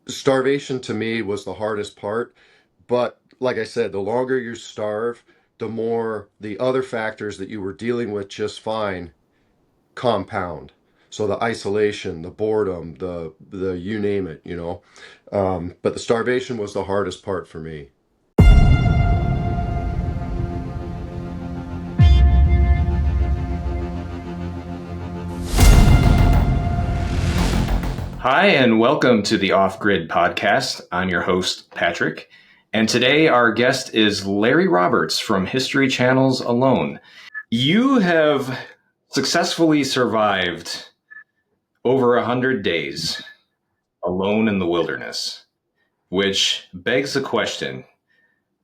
starvation to me was the hardest part. But like I said, the longer you starve, the more the other factors that you were dealing with just fine compound. So the isolation, the boredom, the you name it, you know. But the starvation was the hardest part for me. Hi, and welcome to the Off Grid Podcast. I'm your host, Patrick. And today our guest is Larry Roberts from History Channel's Alone. You have successfully survived over 100 days alone in the wilderness, which begs the question,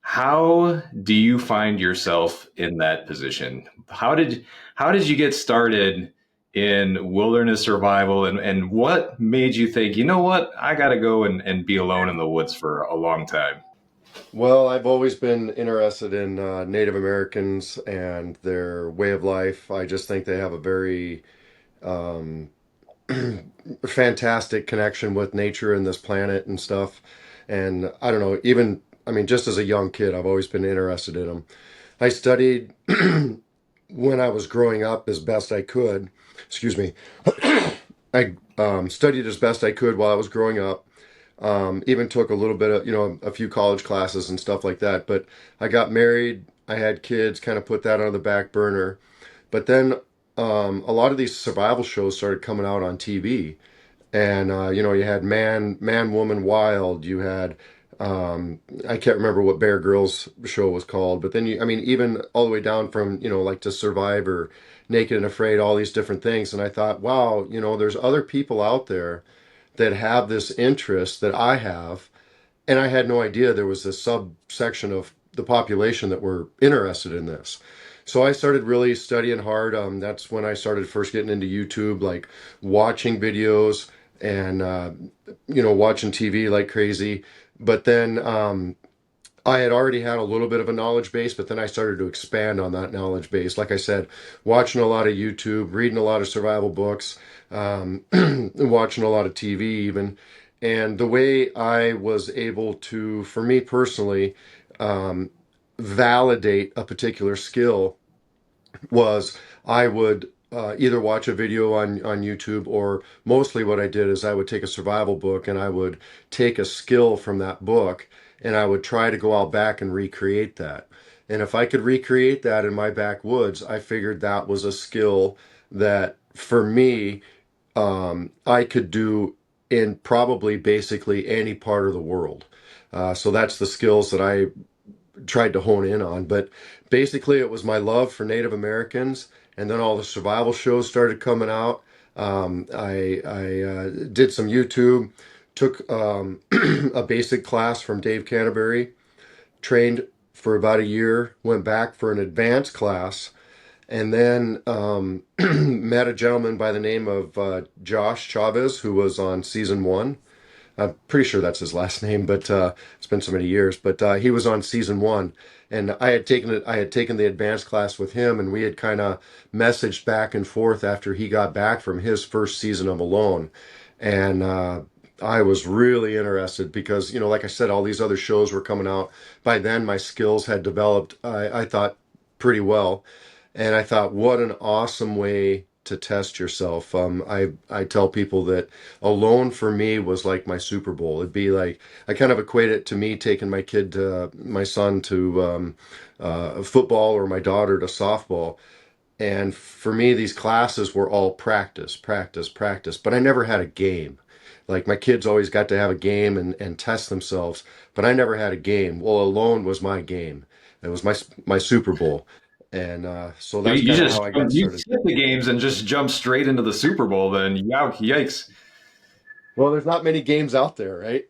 how do you find yourself in that position? How did you get started in wilderness survival, and what made you think, you know what, I gotta go and be alone in the woods for a long time? Well, I've always been interested in Native Americans and their way of life. I just think they have a very um, fantastic connection with nature and this planet and stuff. And I don't know, even, I mean, just as a young kid, I've always been interested in them. I studied when I was growing up as best I could. Excuse me. I studied as best I could while I was growing up. Even took a little bit of, a few college classes and stuff like that. But I got married, I had kids, kind of put that on the back burner. But then a lot of these survival shows started coming out on TV. And, you had Man, Woman, Wild. You had, I can't remember what Bear Grylls show was called. But then, I mean, even all the way down from, like to Survivor, Naked and Afraid, all these different things. And I thought, wow, there's other people out there that have this interest that I have, and I had no idea there was this subsection of the population that were interested in this. So I started really studying hard. That's when I started first getting into YouTube, like watching videos and watching TV like crazy. But then I had already had a little bit of a knowledge base, but then I started to expand on that knowledge base. Like I said, watching a lot of YouTube, reading a lot of survival books, watching a lot of TV even. And the way I was able to, for me personally, um, validate a particular skill was I would either watch a video on YouTube, or mostly what I did is I would take a survival book and I would take a skill from that book and I would try to go out back and recreate that. And if I could recreate that in my backwoods, I figured that was a skill that for me, I could do in probably basically any part of the world. So that's the skills that I tried to hone in on. But basically, it was my love for Native Americans, and then all the survival shows started coming out. I did some YouTube, took a basic class from Dave Canterbury, trained for about a year, went back for an advanced class, and then met a gentleman by the name of Josh Chavez, who was on season one. I'm pretty sure that's his last name, but it's been so many years. But he was on season one, and I had taken it. I had taken the advanced class with him, and we had kind of messaged back and forth after he got back from his first season of Alone, and I was really interested because, like I said, all these other shows were coming out. By then, my skills had developed. I thought pretty well, and I thought, what an awesome way to test yourself. I tell people that Alone for me was like my Super Bowl. It'd be like, I kind of equate it to me taking my son to football, or my daughter to softball. And for me, these classes were all practice, practice, practice. But I never had a game. Like my kids always got to have a game and test themselves, but I never had a game. Well, Alone was my game. It was my Super Bowl. And so You, that's you kind of just how I got you started. skip the games and just jump straight into the Super Bowl. Then, yikes! Well, there's not many games out there, right?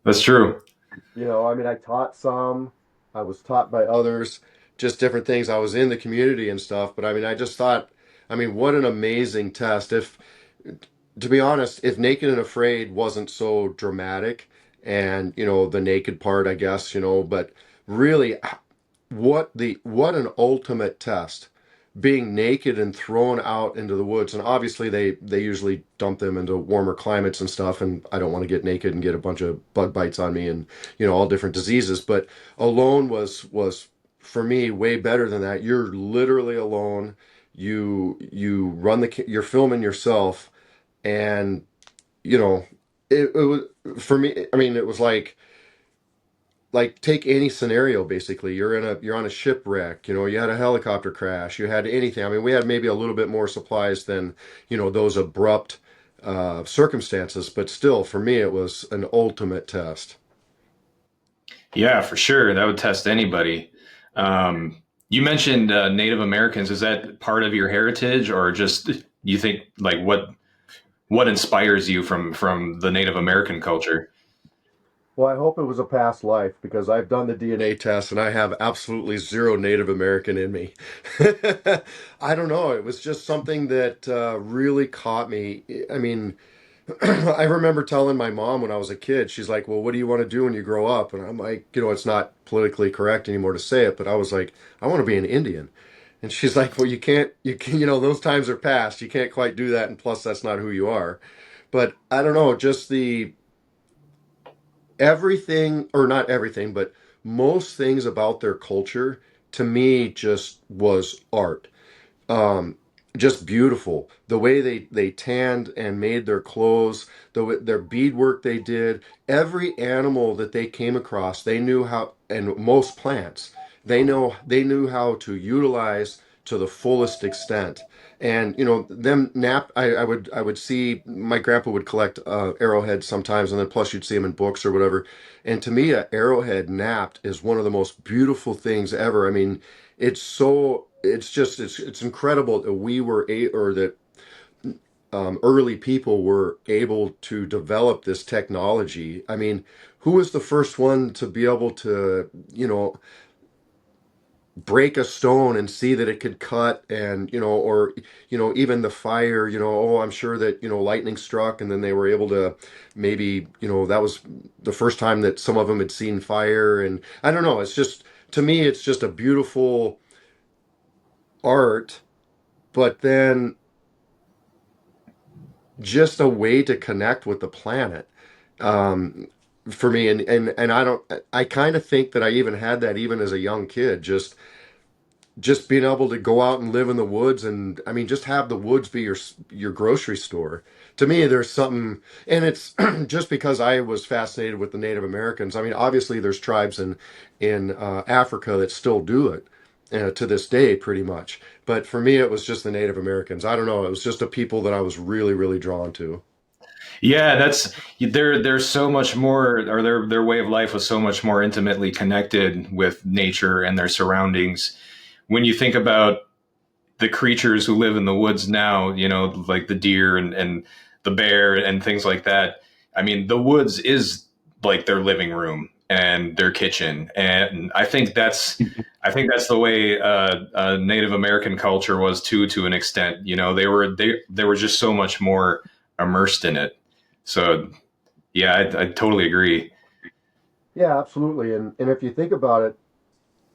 That's true. I mean, I taught some, I was taught by others, just different things. I was in the community and stuff, but I mean, I just thought, I mean, what an amazing test. If, to be honest, if Naked and Afraid wasn't so dramatic and, the naked part, I guess, but really, what an ultimate test being naked and thrown out into the woods. And obviously they usually dump them into warmer climates and stuff. And I don't want to get naked and get a bunch of bug bites on me and, all different diseases. But alone was for me way better than that. You're literally alone. You run you're filming yourself, and it was for me. I mean, it was like take any scenario. Basically, you're on a shipwreck. You had a helicopter crash, you had anything. I mean, we had maybe a little bit more supplies than those abrupt circumstances, but still for me it was an ultimate test. Yeah, for sure. That would test anybody. You mentioned Native Americans. Is that part of your heritage, or just you think like what inspires you from the Native American culture? Well, I hope it was a past life, because I've done the DNA test and I have absolutely zero Native American in me. I don't know. It was just something that really caught me. I mean, I remember telling my mom when I was a kid, she's like, "Well, what do you want to do when you grow up?" And I'm like, it's not politically correct anymore to say it, but I was like, "I want to be an Indian." And she's like, "Well, you can, those times are past. You can't quite do that. And plus, that's not who you are." But I don't know, just the everything, or not everything, but most things about their culture to me just was art. um, just beautiful. The way they tanned and made their clothes, their beadwork they did. Every animal that they came across, they knew how, and most plants, they knew how to utilize to the fullest extent. And them nap. I would see my grandpa would collect arrowheads sometimes, and then plus you'd see them in books or whatever. And to me, a arrowhead napped is one of the most beautiful things ever. I mean, it's incredible that we were or that early people were able to develop this technology. I mean, who was the first one to be able to break a stone and see that it could cut, and or even the fire, oh, I'm sure that lightning struck and then they were able to, maybe that was the first time that some of them had seen fire. And I don't know, it's just, to me it's just a beautiful art, but then just a way to connect with the planet. um, for me. And I kind of think that I even had that even as a young kid, just being able to go out and live in the woods. And I mean, just have the woods be your grocery store. To me, there's something, and it's just because I was fascinated with the Native Americans. I mean, obviously there's tribes in Africa that still do it to this day pretty much, but for me it was just the Native Americans. I don't know, it was just a people that I was really really drawn to. Yeah, that's they're so much more, or their way of life was so much more intimately connected with nature and their surroundings. When you think about the creatures who live in the woods now, like the deer and the bear and things like that. I mean, the woods is like their living room and their kitchen, and I think that's the way Native American culture was too, to an extent. They were just so much more immersed in it. So yeah, I totally agree. Yeah, absolutely. And if you think about it,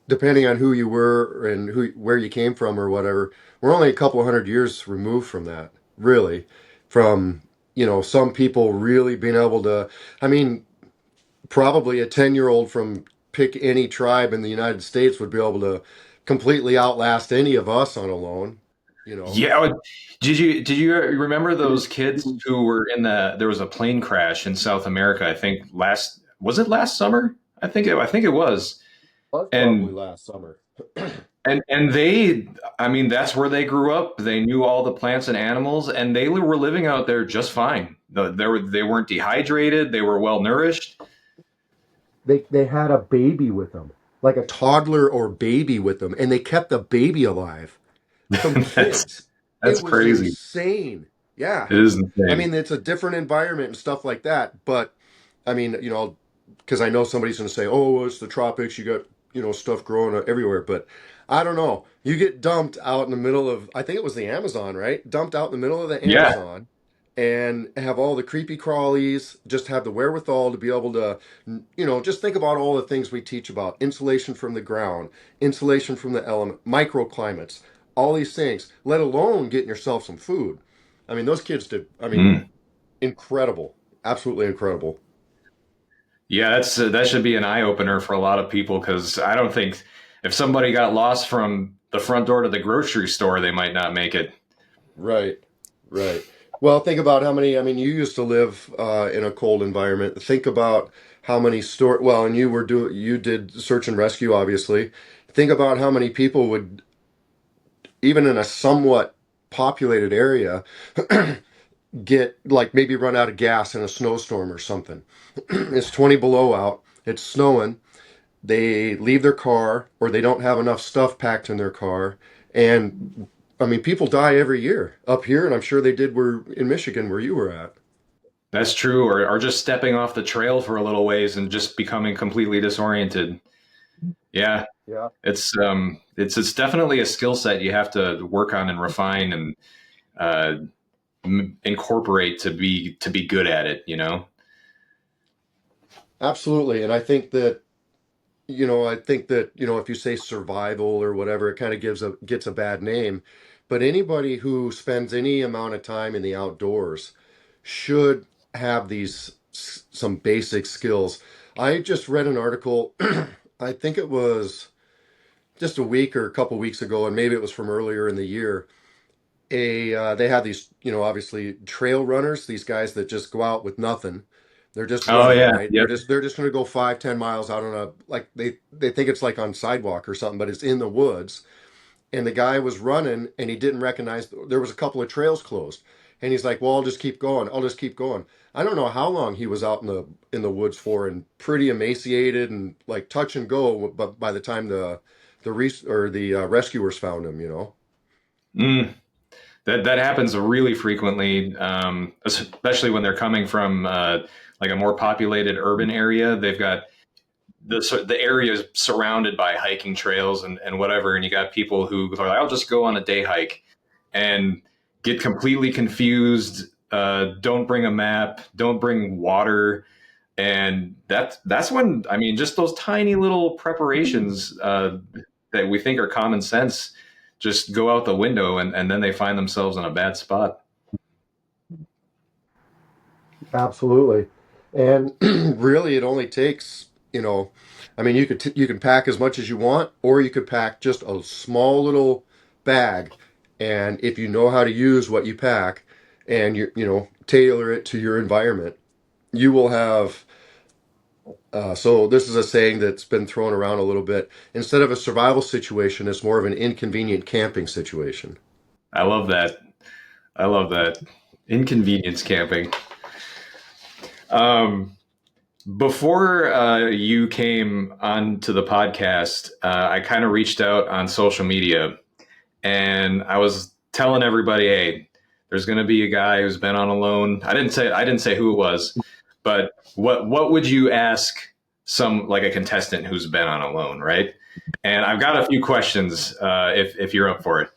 depending on who you were and where you came from or whatever, we're only a couple hundred years removed from that, really. From some people really being able to. I mean, probably a 10-year-old from pick any tribe in the United States would be able to completely outlast any of us on a loan. You know. Yeah. Did you remember those kids who were there was a plane crash in South America? I think was it last summer? I think it was. Was probably And last summer. and I mean, that's where they grew up. They knew all the plants and animals, and they were living out there just fine. They weren't dehydrated. They were well nourished. They had a baby with them, like a toddler or baby with them, and they kept the baby alive from that's kids. that's It was crazy. insane. Yeah. It is I insane. mean, it's a different environment and stuff like that. But I mean, because I know somebody's going to say, "Oh, it's the tropics. You got stuff growing everywhere." But I don't know. You get dumped out in the middle of, I think it was the Amazon, right? Dumped out in the middle of the Yeah. Amazon, and have all the creepy crawlies. Just have the wherewithal to be able to, just think about all the things we teach about: insulation from the ground, insulation from the element, microclimates, all these things, let alone getting yourself some food. I mean, those kids did, I mean, Mm. incredible, absolutely incredible. Yeah, that should be an eye opener for a lot of people because I don't think if somebody got lost from the front door to the grocery store, they might not make it. Right, right. Well, think about how many, I mean, you used to live in a cold environment. Think about how many well, and you did search and rescue, obviously. Think about how many people would, even in a somewhat populated area, get like maybe run out of gas in a snowstorm or something. It's 20 below out, it's snowing, they leave their car or they don't have enough stuff packed in their car. And I mean, people die every year up here, and I'm sure they did where in Michigan where you were at. That's true, or just stepping off the trail for a little ways and just becoming completely disoriented. Yeah, Yeah. it's definitely a skill set you have to work on and refine and uh, incorporate to be good at it. You know. Absolutely. And I think that, if you say survival or whatever, it kind of gets a bad name. But anybody who spends any amount of time in the outdoors should have some basic skills. I just read an article, I think it was just a week or a couple weeks ago, and maybe it was from earlier in the year. They have these, obviously trail runners, these guys that just go out with nothing. They're just Oh running, yeah, right? yep. They're just going to go 5, 10 miles out on a, like they think it's like on sidewalk or something, but it's in the woods. And the guy was running and he didn't recognize there was a couple of trails closed. And he's like, "Well, I'll just keep going. I'll just keep going." I don't know how long he was out in the woods for, and pretty emaciated and like touch and go. But by the time the rescuers found him. Mm. That happens really frequently, especially when they're coming from like a more populated urban area. They've got the area is surrounded by hiking trails and whatever, and you got people who are like, "I'll just go on a day hike," and get completely confused. Don't bring a map. Don't bring water. And that's when I mean, just those tiny little preparations that we think are common sense just go out the window, and then they find themselves in a bad spot. Absolutely. And really, it only takes, I mean, you can pack as much as you want, or you could pack just a small little bag. And if you know how to use what you pack and tailor it to your environment, you will have. So this is a saying that's been thrown around a little bit. Instead of a survival situation, it's more of an inconvenient camping situation. I love that. I love that. Inconvenience camping. Um, Before you came onto the podcast, I kind of reached out on social media and I was telling everybody, "Hey, there's going to be a guy who's been on a loan." I didn't say who it was, but what would you ask some like a contestant who's been on a loan, right? And I've got a few questions if you're up for it.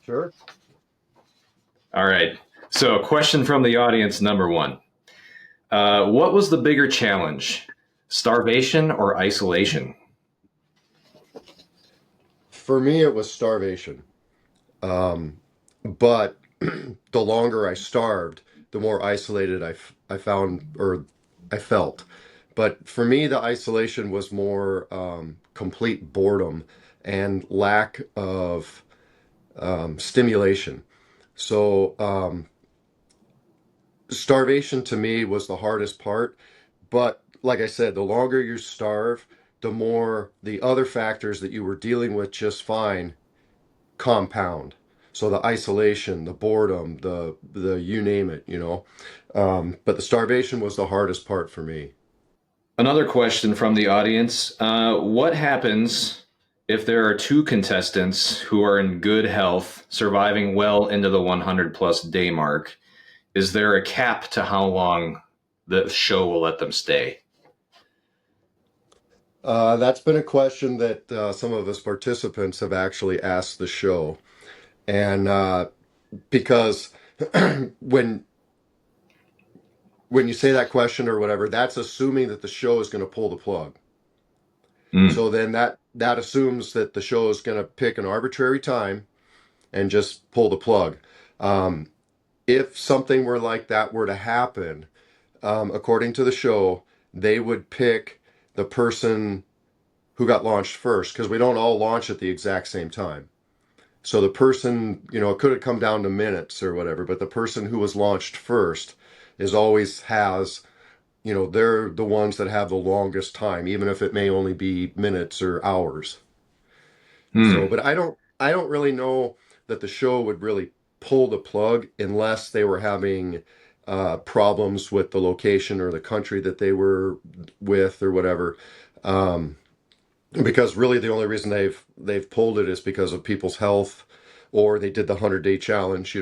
Sure. All right. So, question from the audience number one. What was the bigger challenge, starvation or isolation? For me, it was starvation. But the longer I starved, the more isolated I found or I felt. But for me, the isolation was more complete boredom and lack of stimulation. So starvation to me was the hardest part. But like I said, the longer you starve, the more the other factors that you were dealing with just fine compound. So the isolation, the boredom, the you name it. But the starvation was the hardest part for me. Another question from the audience. What happens if there are two contestants who are in good health, surviving well into the 100 plus day mark? Is there a cap to how long the show will let them stay? That's been a question that some of us participants have actually asked the show, and because when when you say that question or whatever, that's assuming that the show is going to pull the plug. Mm. So then that assumes that the show is going to pick an arbitrary time and just pull the plug. Um, if something were like that were to happen, according to the show, they would pick the person who got launched first because we don't all launch at the exact same time. So the person, it could have come down to minutes or whatever, but the person who was launched first is always has, they're the ones that have the longest time, even if it may only be minutes or hours. So, Mm. but I don't really know that the show would really pull the plug unless they were having problems with the location or the country that they were with or whatever. Um, because really the only reason they've pulled it is because of people's health, or they did the 100-day challenge.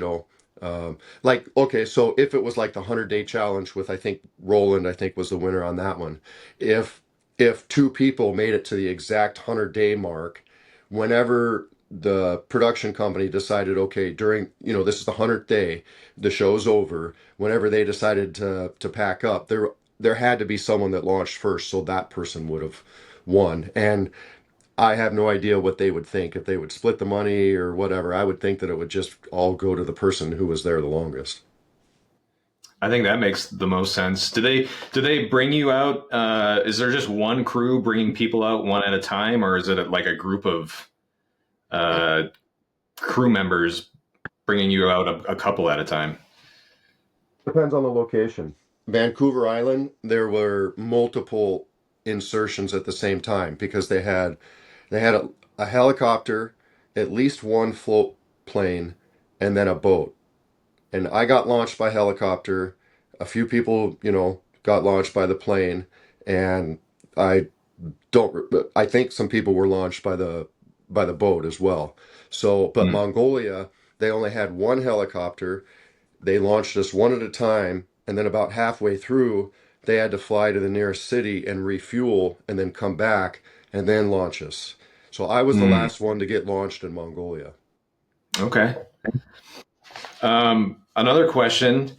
Like, okay, so if it was like the 100-day challenge with, I think Roland, I think was the winner on that one. If two people made it to the exact 100-day mark, whenever the production company decided, okay, during, this is the 100th day, the show's over, whenever they decided to pack up, there had to be someone that launched first, so that person would have won. And I have no idea what they would think if they would split the money or whatever. I would think that it would just all go to the person who was there the longest. I think that makes the most sense. Do they bring you out? Is there just one crew bringing people out one at a time, or is it like a group of uh, crew members bringing you out a couple at a time? Depends on the location. Vancouver Island, there were multiple insertions at the same time because they had a helicopter, at least one float plane, and then a boat. And I got launched by helicopter. A few people, got launched by the plane, and I I think some people were launched by the boat as well. So, but Mm. Mongolia, they only had one helicopter. They launched us one at a time, and then about halfway through, they had to fly to the nearest city and refuel and then come back and then launch us. So I was the Mm. last one to get launched in Mongolia. Okay. Another question: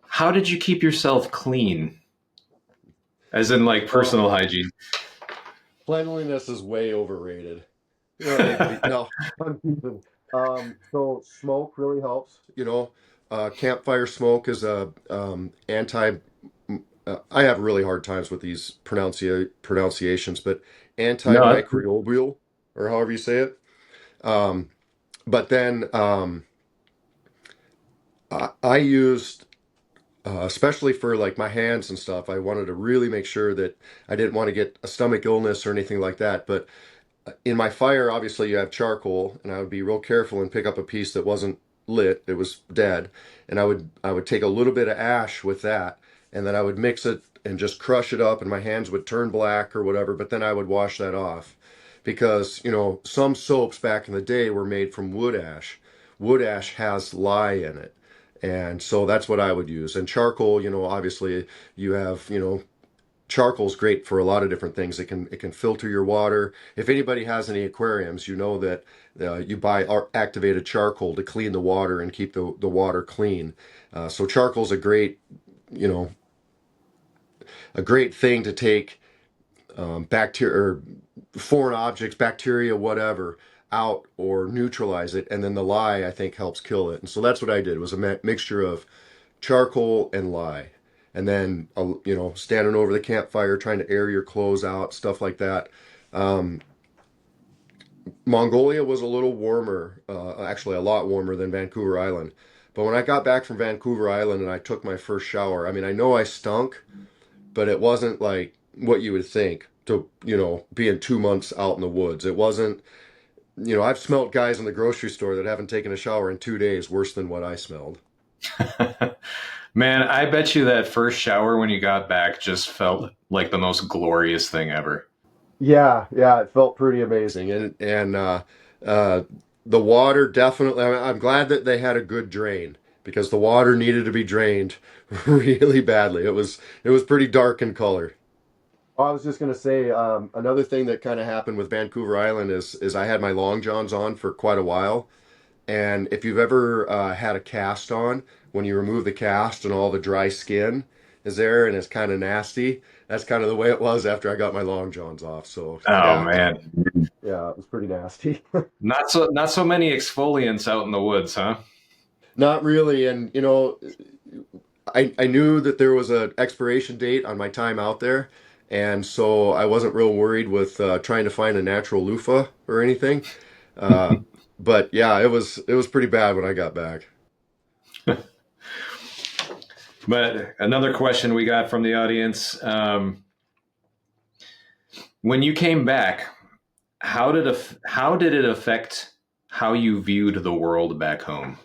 how did you keep yourself clean, as in like Oh, personal hygiene? cleanliness is way overrated. No, I'm teasing. So smoke really helps. Campfire smoke is a anti. I have really hard times with these pronunciations, but No. antimicrobial, or however you say it. Um, but then I used, especially for like my hands and stuff. I wanted to really make sure that I didn't want to get a stomach illness or anything like that. But in my fire, obviously you have charcoal, and I would be real careful and pick up a piece that wasn't lit; it was dead, and I would take a little bit of ash with that, and then I would mix it and just crush it up, and my hands would turn black or whatever. But then I would wash that off, because some soaps back in the day were made from wood ash. Wood ash has lye in it. And so that's what I would use. And charcoal, obviously you have, charcoal's great for a lot of different things. It can filter your water. If anybody has any aquariums, you know that you buy activated charcoal to clean the water and keep the water clean. So charcoal's you know, a great thing to take bacteria or foreign objects, bacteria, whatever, out or neutralize it, and then the lye I think helps kill it. And so that's what I did. It was a mixture of charcoal and lye, and then standing over the campfire trying to air your clothes out, stuff like that. Um, Mongolia was a little warmer, actually a lot warmer than Vancouver Island. But when I got back from Vancouver Island and I took my first shower, I mean, I know I stunk, but it wasn't like what you would think to, being 2 months out in the woods. It wasn't, I've smelt guys in the grocery store that haven't taken a shower in 2 days worse than what I smelled. Man, I bet you that first shower when you got back just felt like the most glorious thing ever. Yeah, yeah, it felt pretty amazing, and uh, the water definitely. I'm glad that they had a good drain because the water needed to be drained really badly. It was pretty dark in color. I was just gonna say, another thing that kind of happened with Vancouver Island is I had my long johns on for quite a while, and if you've ever had a cast on, when you remove the cast and all the dry skin, is there and it's kind of nasty. That's kind of the way it was after I got my long johns off. So Oh yeah, man, yeah, it was pretty nasty. not so many exfoliants out in the woods, huh? Not really. And, I knew that there was an expiration date on my time out there. And so I wasn't real worried with trying to find a natural loofah or anything. Uh, but yeah, it was pretty bad when I got back. But another question we got from the audience: when you came back, how did it affect how you viewed the world back home?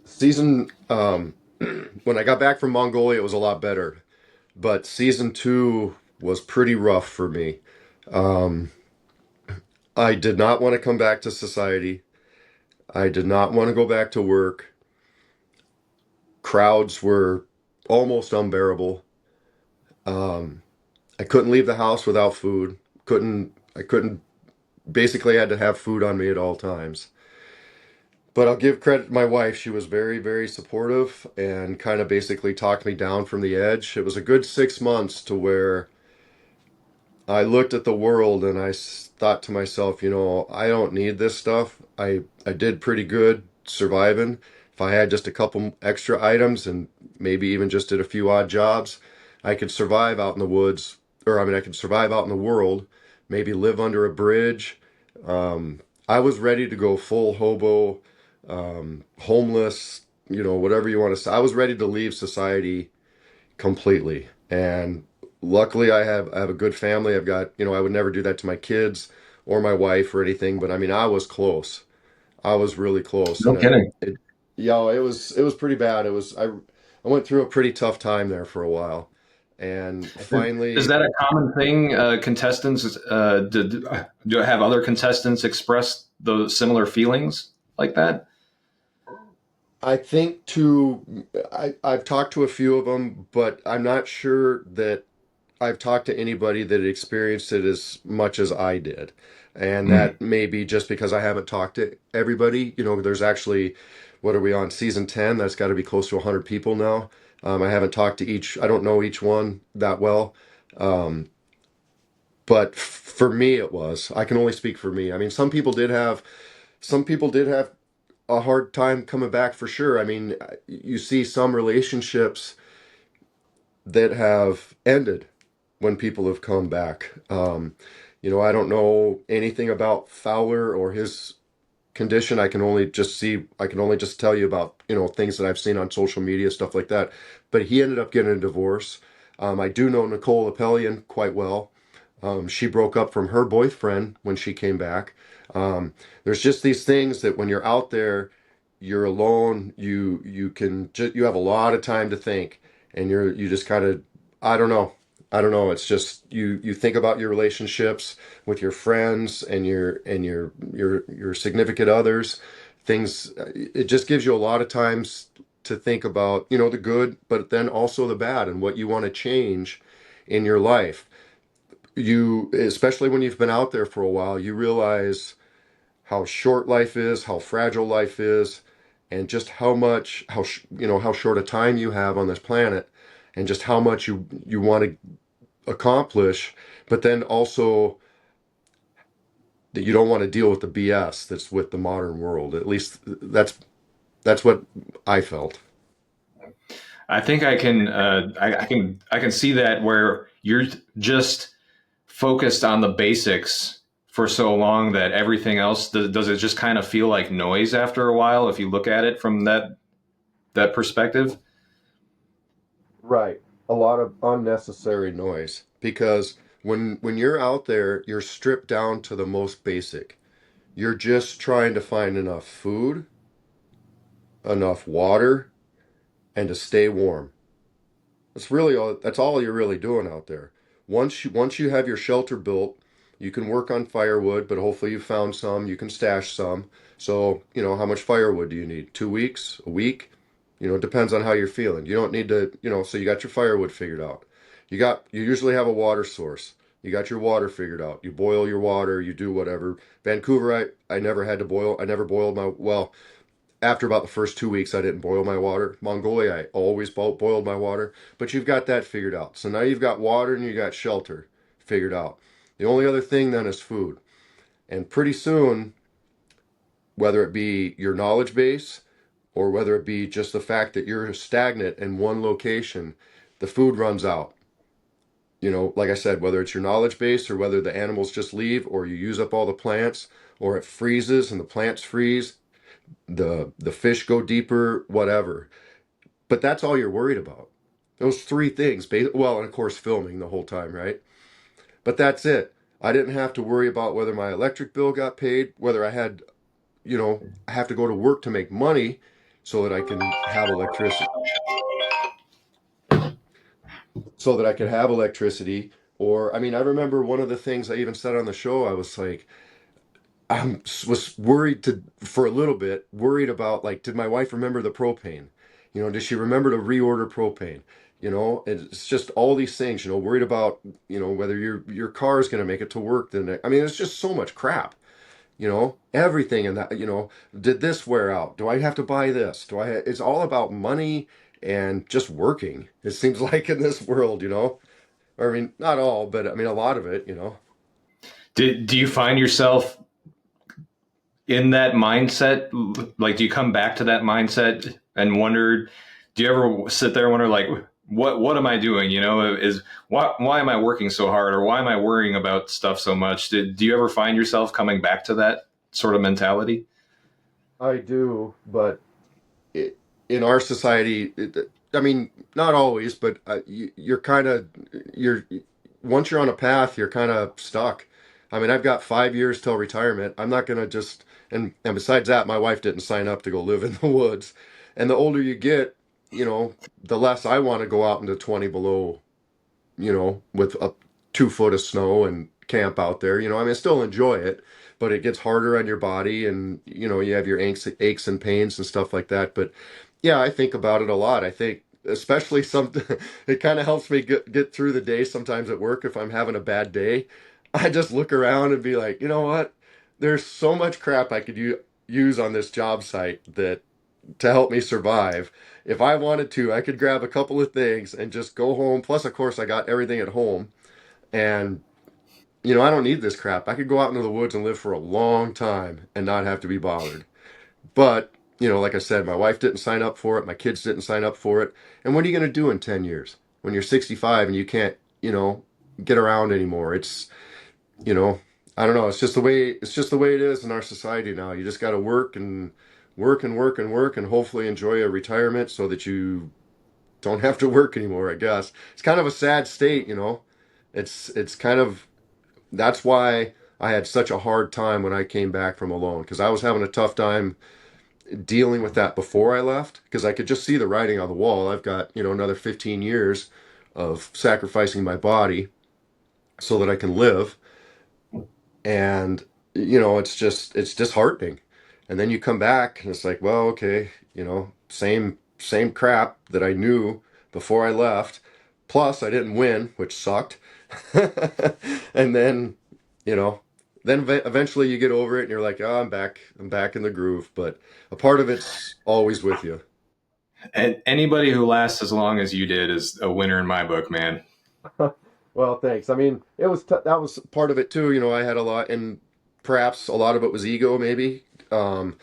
Season when I got back from Mongolia, it was a lot better. But season two was pretty rough for me. Um, I did not want to come back to society. I did not want to go back to work. Crowds were almost unbearable. Um, I couldn't leave the house without food. I couldn't basically had to have food on me at all times. But I'll give credit to my wife. She was very, very supportive and kind of basically talked me down from the edge. It was a good 6 months to where I looked at the world and thought to myself, I don't need this stuff. I did pretty good surviving. If I had just a couple extra items and maybe even just did a few odd jobs, I could survive out in the woods, or I mean, I could survive out in the world, maybe live under a bridge. I was ready to go full hobo, homeless, whatever you want to say. I was ready to leave society completely. And luckily, I have a good family. I've got, I would never do that to my kids or my wife or anything, but I mean, I was close. I was really close, No and kidding. yeah, it was pretty bad. I went through a pretty tough time there for a while, and Is finally, that a common thing? Contestants, do have other contestants express those similar feelings like that? I think I've talked to a few of them, but I'm not sure that I've talked to anybody that experienced it as much as I did. And Mm. that may be just because I haven't talked to everybody. There's actually, what are we on, season 10? That's got to be close to 100 people now. I haven't talked to I don't know each one that well. Um, but for me, it was. I can only speak for me. I mean, some people did have a hard time coming back for sure. I mean, you see some relationships that have ended when people have come back. I don't know anything about Fowler or his condition. I can only just tell you about, things that I've seen on social media, stuff like that. But he ended up getting a divorce. I do know Nicole Appelian quite well. She broke up from her boyfriend when she came back. There's just these things that when you're out there, you're alone. You have a lot of time to think, and you just kind of, I don't know. I don't know. It's just you think about your relationships with your friends and your significant others. Things it just gives you a lot of times to think about, the good, but then also the bad and what you want to change in your life. Especially when you've been out there for a while, you realize how short life is, how fragile life is, and just how short a time you have on this planet, and just how much you want to accomplish, but then also that you don't want to deal with the BS that's with the modern world. At least that's what I felt. I think I can see that where you're just focused on the basics for so long that everything else does it just kind of feel like noise after a while if you look at it from that perspective? Right. A lot of unnecessary noise because when you're out there, you're stripped down to the most basic. You're just trying to find enough food, enough water, and to stay warm. That's all you're really doing out there. Once you have your shelter built, you can work on firewood, but hopefully you found some, you can stash some. So, how much firewood do you need? 2 weeks, a week? It depends on how you're feeling. You don't need to, so you got your firewood figured out. You usually have a water source. You got your water figured out. You boil your water, you do whatever. Vancouver, I never had to boil. I never boiled my, well, after about the first 2 weeks, I didn't boil my water. Mongolia, I always boiled my water, but you've got that figured out. So now you've got water and you got shelter figured out. The only other thing then is food. And pretty soon, whether it be your knowledge base or whether it be just the fact that you're stagnant in one location, the food runs out. Like I said, whether it's your knowledge base or whether the animals just leave or you use up all the plants or it freezes and the plants freeze, the fish go deeper, whatever. But that's all you're worried about. Those three things. Well, and of course, filming the whole time, right? But that's it. I didn't have to worry about whether my electric bill got paid, whether I have to go to work to make money so that I can have electricity, Or, I mean, I remember one of the things I even said on the show, I was like, was worried for a little bit, worried about like, did my wife remember the propane? Did she remember to reorder propane? It's just all these things, worried about, whether your car is going to make it to work the next. I mean, it's just so much crap, everything in that, did this wear out? Do I have to buy this? It's all about money and just working. It seems like in this world. Or, I mean, not all, but I mean, a lot of it. Do you find yourself in that mindset? Like, do you come back to that mindset and wonder, do you ever sit there and wonder, like, what am I doing? Why am I working so hard, or why am I worrying about stuff so much? Do you ever find yourself coming back to that sort of mentality? I do, but in our society, I mean, not always, but you're once you're on a path, you're kind of stuck. I mean, I've got 5 years till retirement. I'm not gonna just and besides that, my wife didn't sign up to go live in the woods. And the older you get, the less I want to go out into 20 below, with a 2 foot of snow and camp out there. I mean, I still enjoy it, but it gets harder on your body, and you have your aches and pains and stuff like that. But yeah, I think about it a lot. I think especially it kind of helps me get through the day sometimes at work if I'm having a bad day. I just look around and be like, you know what? There's so much crap I could use on this job site that to help me survive. If I wanted to, I could grab a couple of things and just go home. Plus, of course, I got everything at home. And, I don't need this crap. I could go out into the woods and live for a long time and not have to be bothered. But, like I said, my wife didn't sign up for it. My kids didn't sign up for it. And what are you going to do in 10 years when you're 65 and you can't, get around anymore? You know, I don't know. It's just the way it is in our society now. You just got to work and work and work and work and hopefully enjoy a retirement so that you don't have to work anymore, I guess. It's kind of a sad state. It's kind of that's why I had such a hard time when I came back from alone because I was having a tough time dealing with that before I left because I could just see the writing on the wall. I've got, another 15 years of sacrificing my body so that I can live. And, it's disheartening. And then you come back and it's like, well, okay, same crap that I knew before I left. Plus, I didn't win, which sucked. And then, you know, eventually you get over it and you're like, oh, I'm back. I'm back in the groove. But a part of it's always with you. And anybody who lasts as long as you did is a winner in my book, man. Well, thanks. I mean, that was part of it too. I had a lot, and perhaps a lot of it was ego, maybe. Um,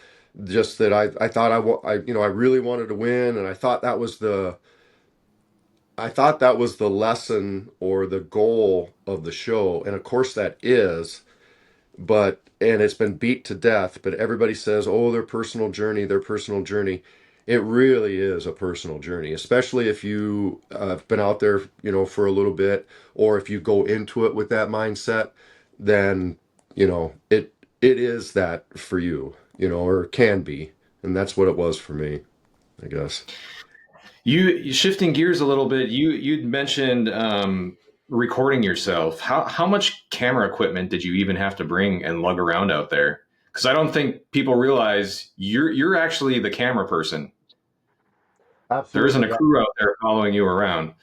just that I thought I really wanted to win, and I thought that was the lesson or the goal of the show, and of course that is. And it's been beat to death. But everybody says, "Oh, their personal journey, their personal journey." It really is a personal journey, especially if you have been out there, for a little bit, or if you go into it with that mindset, then it is that for you, or it can be, and that's what it was for me, I guess. You shifting gears a little bit. You'd mentioned recording yourself. How much camera equipment did you even have to bring and lug around out there? Because I don't think people realize you're actually the camera person. There isn't Absolutely. a crew out there following you around.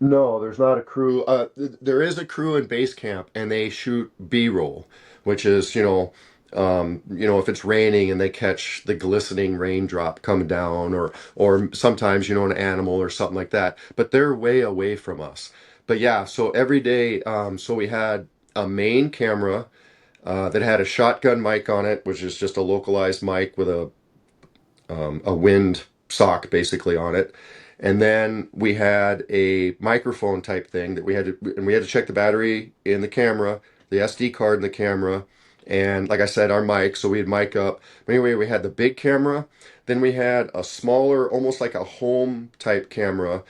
No, there's not a crew. There is a crew in base camp, and they shoot B-roll, which is, If it's raining and they catch the glistening raindrop coming down, or sometimes, an animal or something like that. But they're way away from us. But yeah, so every day, so we had a main camera that had a shotgun mic on it, which is just a localized mic with a wind sock basically on it. And then we had a microphone type thing that we had to check the battery in the camera, the SD card in the camera, and like I said, our mic. So we'd mic up. But anyway, we had the big camera. Then we had a smaller, almost like a home type camera.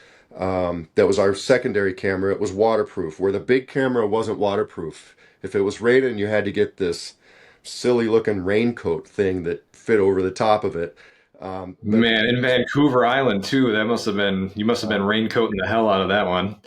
That was our secondary camera. It was waterproof, where the big camera wasn't waterproof. If it was raining, you had to get this silly looking raincoat thing that fit over the top of it. But Man, in Vancouver Island too. That must have been you must have been uh, raincoating the hell out of that one.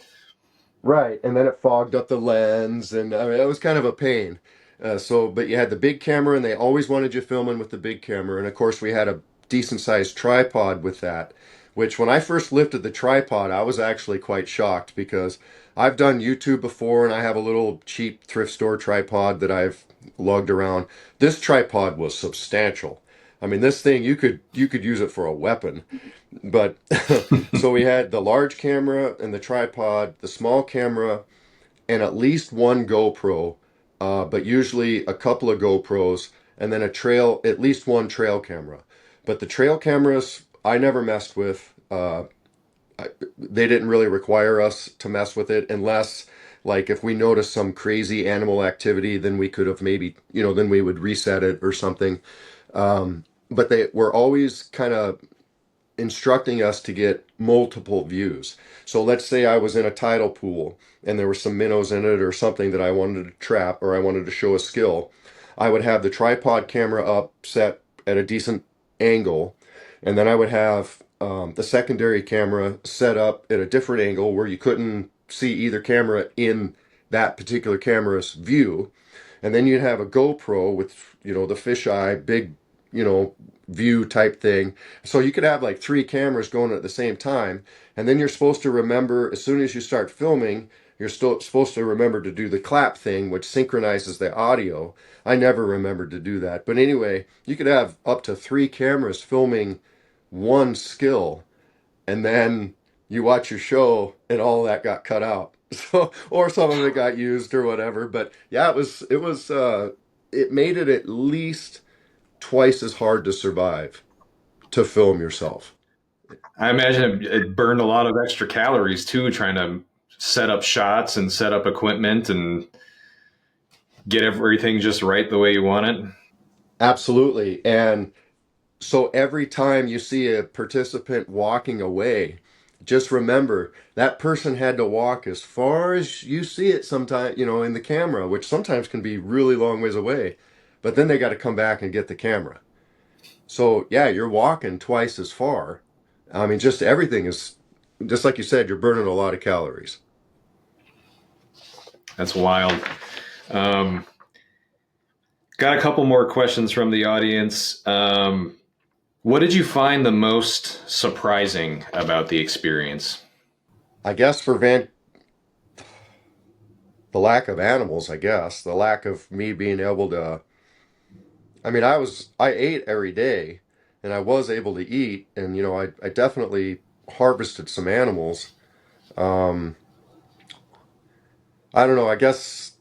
Right, and then it fogged up the lens, and I mean, it was kind of a pain. But you had the big camera, and they always wanted you filming with the big camera. And of course, we had a decent sized tripod with that, which when I first lifted the tripod, I was actually quite shocked because I've done YouTube before, and I have a little cheap thrift store tripod that I've lugged around. This tripod was substantial. I mean, this thing you could use it for a weapon. But so we had the large camera and the tripod, the small camera, and at least one GoPro, but usually a couple of GoPros, and then at least one trail camera. But the trail cameras, I never messed with. They didn't really require us to mess with it unless, like, if we noticed some crazy animal activity, then we could have maybe, then we would reset it or something. But they were always kind of instructing us to get multiple views. So let's say I was in a tidal pool and there were some minnows in it or something that I wanted to trap or I wanted to show a skill. I would have the tripod camera up set at a decent angle, and then I would have the secondary camera set up at a different angle where you couldn't see either camera in that particular camera's view. And then you'd have a GoPro with, the fisheye, big, you know, view type thing. So you could have like three cameras going at the same time. And then you're supposed to remember, as soon as you start filming, you're still supposed to remember to do the clap thing, which synchronizes the audio. I never remembered to do that. But anyway, you could have up to three cameras filming one skill, and then you watch your show and all that got cut out. So, or some of it got used or whatever. But yeah, it made it at least twice as hard to survive to film yourself. I imagine it burned a lot of extra calories too, trying to set up shots and set up equipment and get everything just right the way you want it. Absolutely. And so every time you see a participant walking away, just remember that person had to walk as far as you see it sometimes, in the camera, which sometimes can be really long ways away. But then they got to come back and get the camera. So yeah, you're walking twice as far. I mean, just everything is just like you said, you're burning a lot of calories. That's wild. Um, Got a couple more questions from the audience. What did you find the most surprising about the experience? I guess the lack of animals, I guess, the lack of me being able to, I mean, I ate every day and I was able to eat, and, I definitely harvested some animals. Um, I don't know, I guess,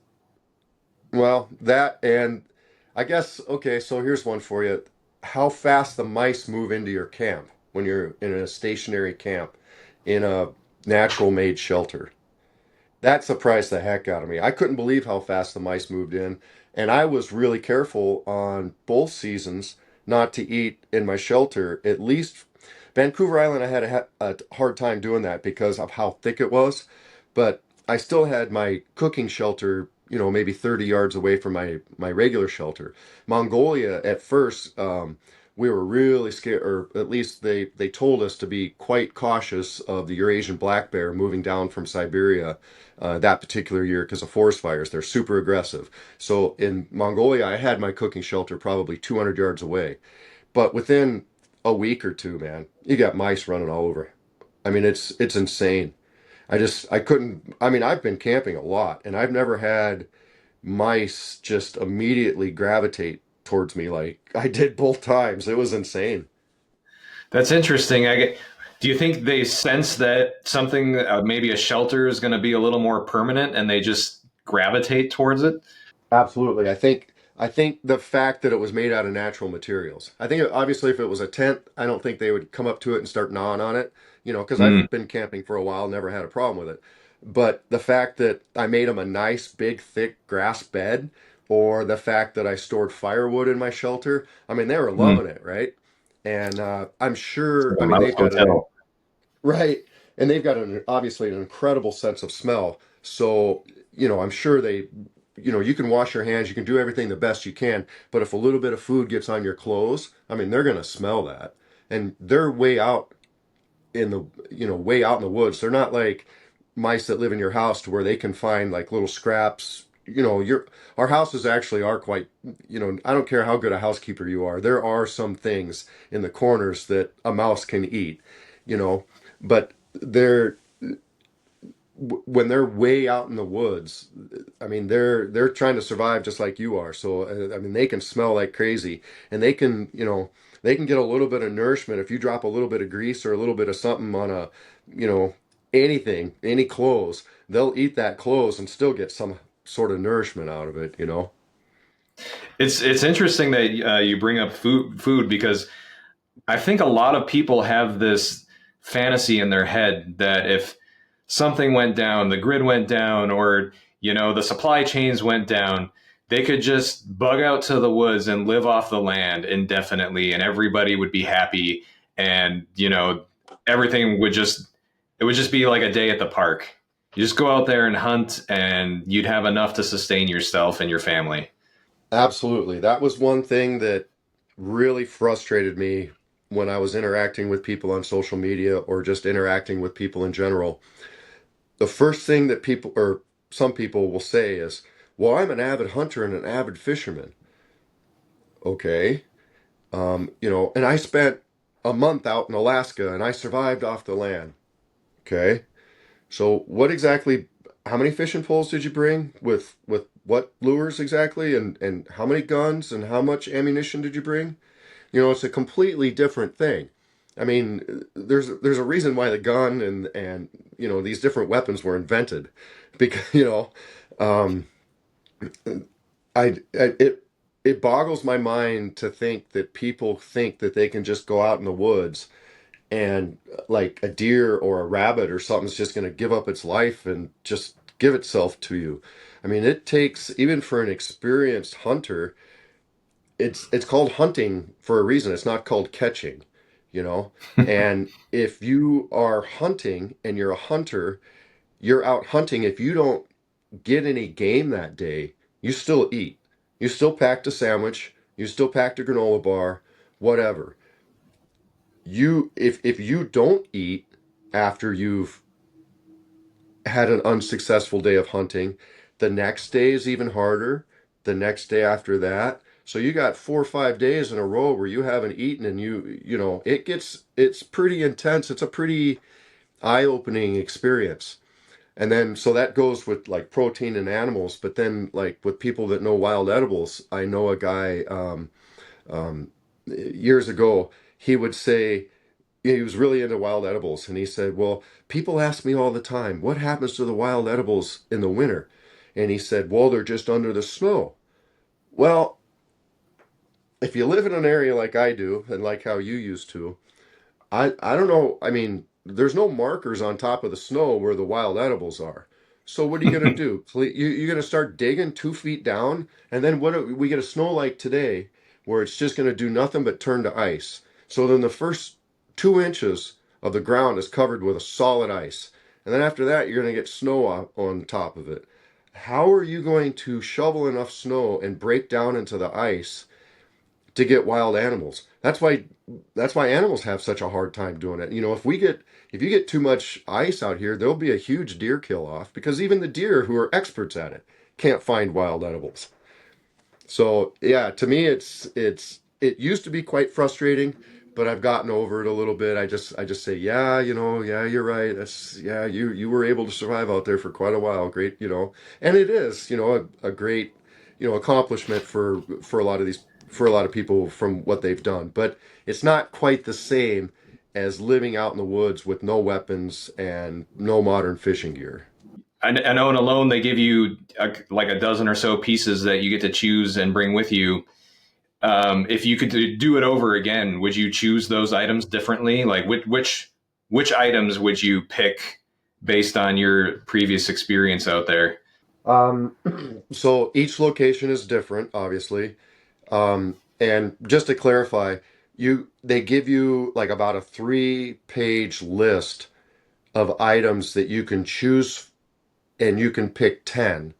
well, that, and I guess, okay, so here's one for you. How fast the mice move into your camp when you're in a stationary camp in a natural made shelter. That surprised the heck out of me. I couldn't believe how fast the mice moved in. And I was really careful on both seasons not to eat in my shelter. At least Vancouver Island, I had a hard time doing that because of how thick it was. But I still had my cooking shelter, maybe 30 yards away from my regular shelter. Mongolia, at first, we were really scared, or at least they told us to be quite cautious of the Eurasian black bear moving down from Siberia that particular year because of forest fires. They're super aggressive. So in Mongolia, I had my cooking shelter probably 200 yards away. But within a week or two, man, you got mice running all over. I mean, it's insane. I couldn't. I mean, I've been camping a lot, and I've never had mice just immediately gravitate towards me. Like I did both times. It was insane. That's interesting. Do you think they sense that something, maybe a shelter, is going to be a little more permanent, and they just gravitate towards it? Absolutely. I think the fact that it was made out of natural materials. I think obviously if it was a tent, I don't think they would come up to it and start gnawing on it, because Mm. I've been camping for a while, never had a problem with it. But the fact that I made them a nice big thick grass bed, or the fact that I stored firewood in my shelter, I mean they were Mm. loving it, right? And I'm It's like sure, a I mean mouse they've got an hotel. right, and they've got an obviously an incredible sense of smell. So, I'm sure you can wash your hands, you can do everything the best you can, but if a little bit of food gets on your clothes, I mean, they're going to smell that. And they're way out in the woods. They're not like mice that live in your house to where they can find like little scraps. Our houses actually are quite, I don't care how good a housekeeper you are. There are some things in the corners that a mouse can eat, you know, but when they're way out in the woods, I mean they're trying to survive just like you are. So I mean they can smell like crazy, and they can get a little bit of nourishment if you drop a little bit of grease or a little bit of something on you know anything, any clothes. They'll eat that clothes and still get some sort of nourishment out of it. It's interesting that you bring up food, because I think a lot of people have this fantasy in their head that if something went down, the grid went down, or the supply chains went down, they could just bug out to the woods and live off the land indefinitely, and everybody would be happy, and everything would just be like a day at the park. You just go out there and hunt, and you'd have enough to sustain yourself and your family. Absolutely. That was one thing that really frustrated me when I was interacting with people on social media or just interacting with people in general. The first thing that people or some people will say is, "Well, I'm an avid hunter and an avid fisherman." Okay. And I spent a month out in Alaska and I survived off the land. Okay. So how many fishing poles did you bring with what lures exactly, and how many guns and how much ammunition did you bring? It's a completely different thing. I mean, there's a reason why the gun and these different weapons were invented, because um, it boggles my mind to think that people think that they can just go out in the woods and like a deer or a rabbit or something's just going to give up its life and just give itself to you. I mean, it takes, even for an experienced hunter, it's called hunting for a reason. It's not called catching, you know. And if you are hunting and you're a hunter, you're out hunting. If you don't get any game that day, you still eat. You still packed a sandwich, you still packed a granola bar, whatever. If you don't eat after you've had an unsuccessful day of hunting, the next day is even harder. The next day after that. So you got 4 or 5 days in a row where you haven't eaten, and it's pretty intense. It's a pretty eye-opening experience. And then so that goes with like protein and animals, but then like with people that know wild edibles, I know a guy years ago, he would say he was really into wild edibles, and he said, "Well, people ask me all the time, what happens to the wild edibles in the winter?" And he said, "Well, they're just under the snow." Well, if you live in an area like I do and like how you used to, I don't know. I mean, there's no markers on top of the snow where the wild edibles are. So what are you gonna do? You're gonna start digging 2 feet down, and then we get a snow like today, where it's just gonna do nothing but turn to ice. So then the first 2 inches of the ground is covered with a solid ice, and then after that you're gonna get snow on top of it. How are you going to shovel enough snow and break down into the ice to get wild animals? That's why animals have such a hard time doing it. If you get too much ice out here, there'll be a huge deer kill off, because even the deer who are experts at it can't find wild edibles. So yeah, to me it used to be quite frustrating, but I've gotten over it a little bit. I just say, yeah, yeah, you're right. Yeah, you were able to survive out there for quite a while. Great. And it is, a great, accomplishment for a lot of these for a lot of people from what they've done. But it's not quite the same as living out in the woods with no weapons and no modern fishing gear. I know in Alone they give you like a dozen or so pieces that you get to choose and bring with you. If you could do it over again, would you choose those items differently? Like which items would you pick based on your previous experience out there? Um, so each location is different, obviously. And just to clarify, they give you like about a 3-page list of items that you can choose, and you can pick 10,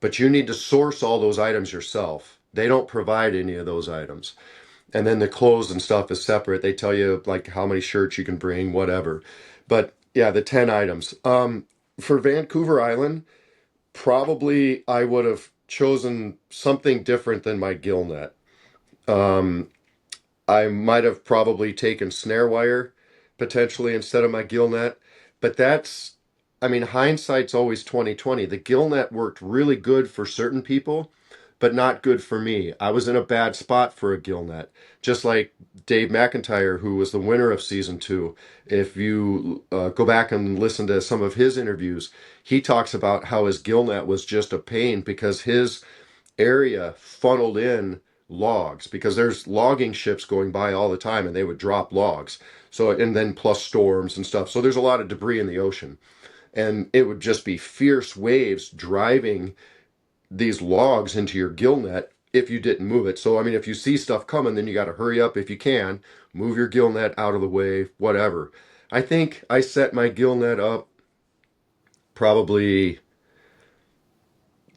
but you need to source all those items yourself. They don't provide any of those items. And then the clothes and stuff is separate. They tell you like how many shirts you can bring, whatever. But yeah, the 10 items. For Vancouver Island, probably I would have chosen something different than my gill net. Um, I might have probably taken snare wire potentially instead of my gill net, but I mean, hindsight's always 2020. The gill net worked really good for certain people, but not good for me. I was in a bad spot for a gill net, just like Dave McIntyre, who was the winner of season 2. If you go back and listen to some of his interviews, he talks about how his gill net was just a pain because his area funneled in logs, because there's logging ships going by all the time and they would drop logs. So, and then plus storms and stuff. So there's a lot of debris in the ocean, and it would just be fierce waves driving these logs into your gill net if you didn't move it. So, I mean, if you see stuff coming, then you got to hurry up if you can, move your gill net out of the way, whatever. I think I set my gill net up probably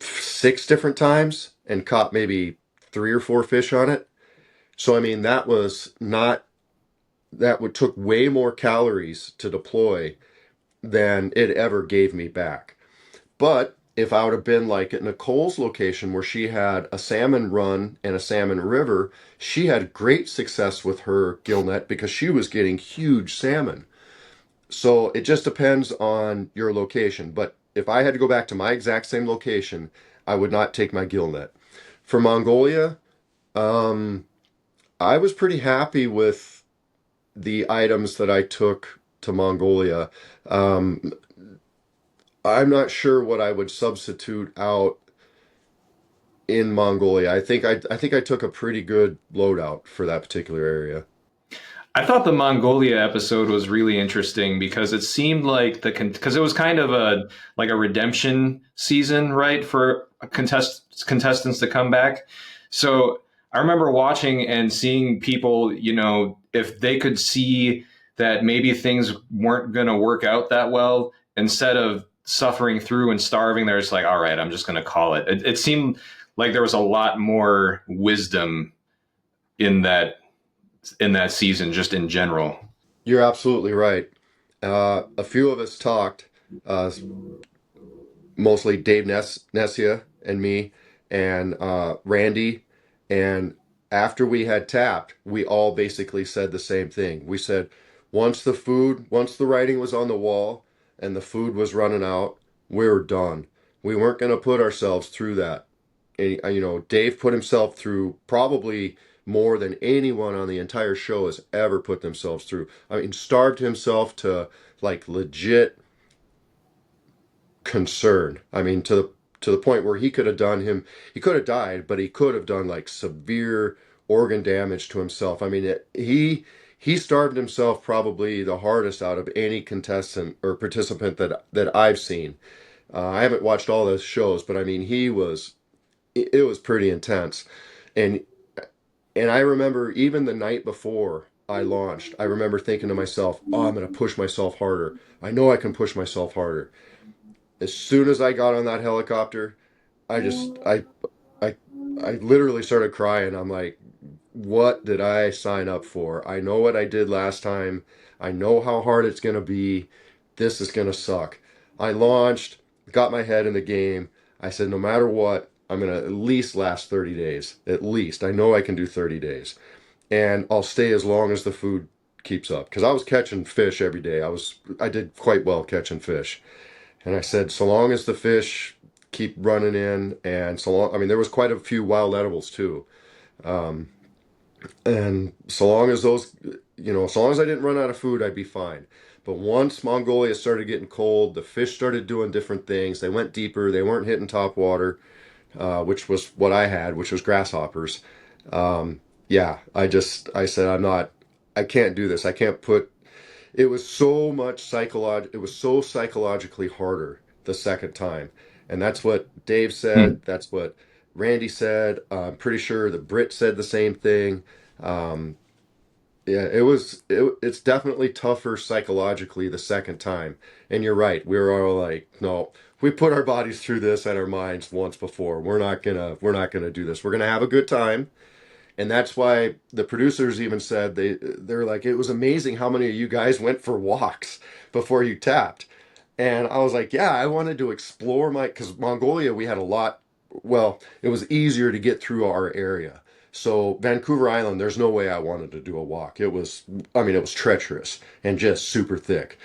6 different times and caught maybe 3 or 4 fish on it. So, I mean, that was not, that would took way more calories to deploy than it ever gave me back. But if I would have been like at Nicole's location where she had a salmon run and a salmon river, she had great success with her gill net because she was getting huge salmon. So it just depends on your location. But if I had to go back to my exact same location, I would not take my gill net. For Mongolia, um, I was pretty happy with the items that I took to Mongolia. Um, I'm not sure what I would substitute out in Mongolia. I think I took a pretty good loadout for that particular area. I thought the Mongolia episode was really interesting because it seemed like because it was kind of a like a redemption season, right, for contestants to come back. So I remember watching and seeing people, if they could see that maybe things weren't going to work out that well, instead of suffering through and starving, they're just like, all right, I'm just going to call it. It seemed like there was a lot more wisdom in that season, just in general. You're absolutely right. A few of us talked, uh, mostly Dave Nessia and me and Randy. And after we had tapped, we all basically said the same thing. We said, once the writing was on the wall and the food was running out, we were done. We weren't going to put ourselves through that. And, Dave put himself through probably more than anyone on the entire show has ever put themselves through. I mean, starved himself to like legit concern. I mean, to the point where he could have died, but he could have done like severe organ damage to himself. I mean, he starved himself probably the hardest out of any contestant or participant that I've seen. I haven't watched all those shows, but I mean, it was pretty intense. And and I remember even the night before I launched, I remember thinking to myself, "Oh, I'm going to push myself harder. I know I can push myself harder." As soon as I got on that helicopter, I just I I literally started crying. I'm like, what did I sign up for? I know what I did last time. I know how hard it's going to be. This is going to suck. I launched, got my head in the game. I said, no matter what, I'm going to at least last 30 days. At least. I know I can do 30 days. And I'll stay as long as the food keeps up. Because I was catching fish every day. I did quite well catching fish. And I said, so long as the fish keep running in, and so long, I mean, there was quite a few wild edibles too. And so long as so long as I didn't run out of food, I'd be fine. But once Mongolia started getting cold, the fish started doing different things. They went deeper. They weren't hitting top water, which was what I had, which was grasshoppers. Yeah, I said, I can't do this. I can't put, it was so much it was so psychologically harder the second time. And that's what Dave Hmm. said. That's what Randy said. I'm pretty sure the Brit said the same thing. Um, yeah, it's definitely tougher psychologically the second time. And you're right. We were all like, no, we put our bodies through this and our minds once before. We're not gonna do this. We're gonna have a good time. And that's why the producers even said they're like, it was amazing how many of you guys went for walks before you tapped. And I was like, yeah, I wanted to explore because Mongolia, we had a lot, well, it was easier to get through our area. So Vancouver Island, there's no way I wanted to do a walk. It was treacherous and just super thick.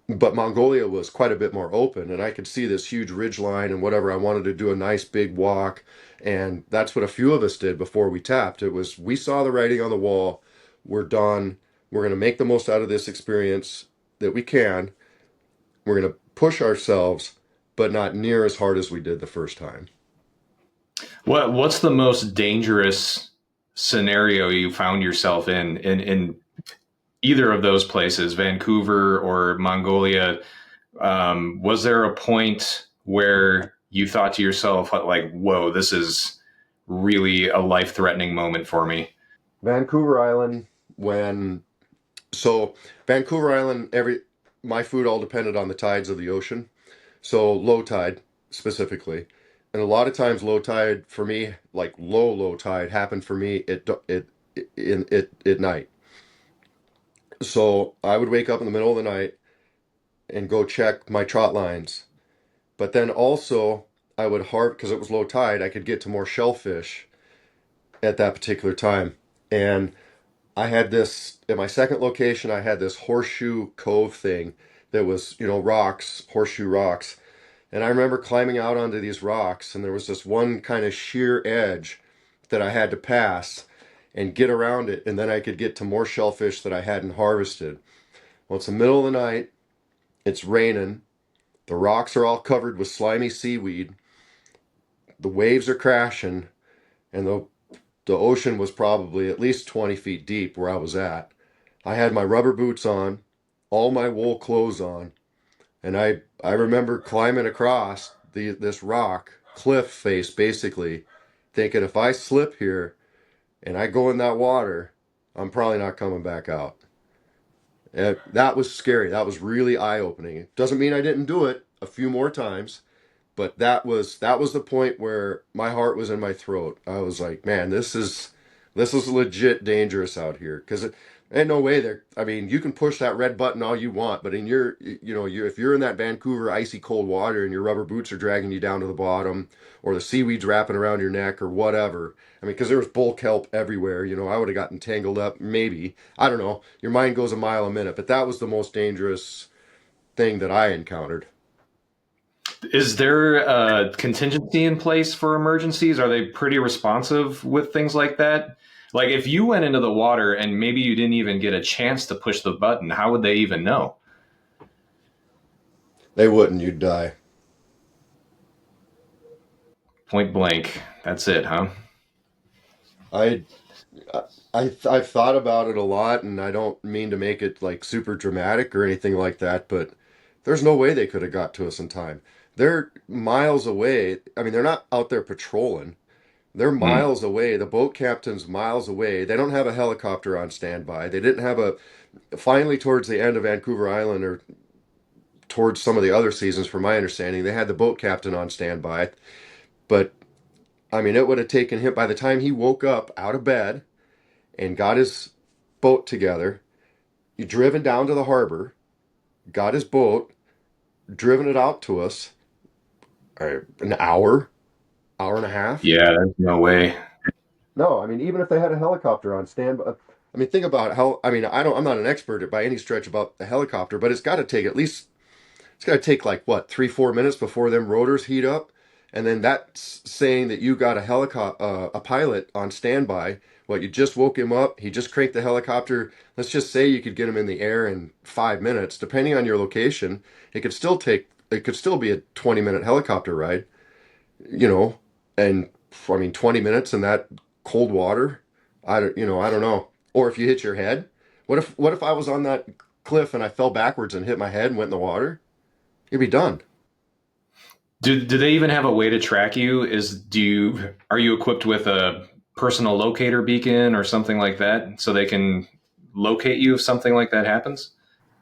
But Mongolia was quite a bit more open, and I could see this huge ridge line and whatever. I wanted to do a nice big walk, and that's what a few of us did before we tapped. It was we saw the writing on the wall. We're done. We're going to make the most out of this experience that we can. We're going to push ourselves, but not near as hard as we did the first time. What's the most dangerous scenario you found yourself in either of those places, Vancouver or Mongolia? Was there a point where you thought to yourself, like, whoa, this is really a life threatening moment for me? Vancouver Island, when so Vancouver Island, every my food all depended on the tides of the ocean. So low tide specifically, and a lot of times low tide for me, like low tide, happened for me at night. So I would wake up in the middle of the night and go check my trot lines, but then also I would harp because it was low tide. I could get to more shellfish at that particular time, and I had this at my second location. I had this horseshoe cove thing that was rocks, horseshoe rocks. And I remember climbing out onto these rocks, and there was this one kind of sheer edge that I had to pass and get around it, and then I could get to more shellfish that I hadn't harvested. Well, it's the middle of the night, it's raining, the rocks are all covered with slimy seaweed, the waves are crashing, and the ocean was probably at least 20 feet deep where I was at. I had my rubber boots on, all my wool clothes on, and I remember climbing across this rock cliff face basically, thinking if I slip here and I go in that water, I'm probably not coming back out. And that was scary. That was really eye opening. It doesn't mean I didn't do it a few more times, but that was the point where my heart was in my throat. I was like, man, this is legit dangerous out here because ain't no way there. I mean, you can push that red button all you want, but in your if you're in that Vancouver icy cold water and your rubber boots are dragging you down to the bottom, or the seaweed's wrapping around your neck or whatever. I mean, because there was bull kelp everywhere. I would have gotten tangled up. Maybe, I don't know. Your mind goes a mile a minute, but that was the most dangerous thing that I encountered. Is there a contingency in place for emergencies? Are they pretty responsive with things like that? Like if you went into the water and maybe you didn't even get a chance to push the button, how would they even know? They wouldn't. You'd die. Point blank. That's it, huh? I I've thought about it a lot, and I don't mean to make it like super dramatic or anything like that, but there's no way they could have got to us in time. They're miles away. I mean, they're not out there patrolling. They're Hmm. miles away. The boat captain's miles away. They don't have a helicopter on standby. They didn't have a. Finally, towards the end of Vancouver Island, or towards some of the other seasons, from my understanding, they had the boat captain on standby. But I mean, it would have taken him by the time he woke up out of bed and got his boat together. He driven down to the harbor, got his boat, driven it out to us. An hour and a half. Yeah, there's no way. No, I mean even if they had a helicopter on standby. I mean think about how. I mean I'm not an expert by any stretch about the helicopter, but it's got to take at least. It's got to take like what 3-4 minutes before them rotors heat up, And then that's saying that you got a helicopter, a pilot on standby. What, you just woke him up, he just cranked the helicopter. Let's just say you could get him in the air in 5 minutes. Depending on your location, it could still be a 20-minute helicopter ride, you know, and I mean, 20 minutes in that cold water, I don't know. Or if you hit your head, what if I was on that cliff and I fell backwards and hit my head and went in the water? You'd be done. Do they even have a way to track you? Are you equipped with a personal locator beacon or something like that so they can locate you if something like that happens?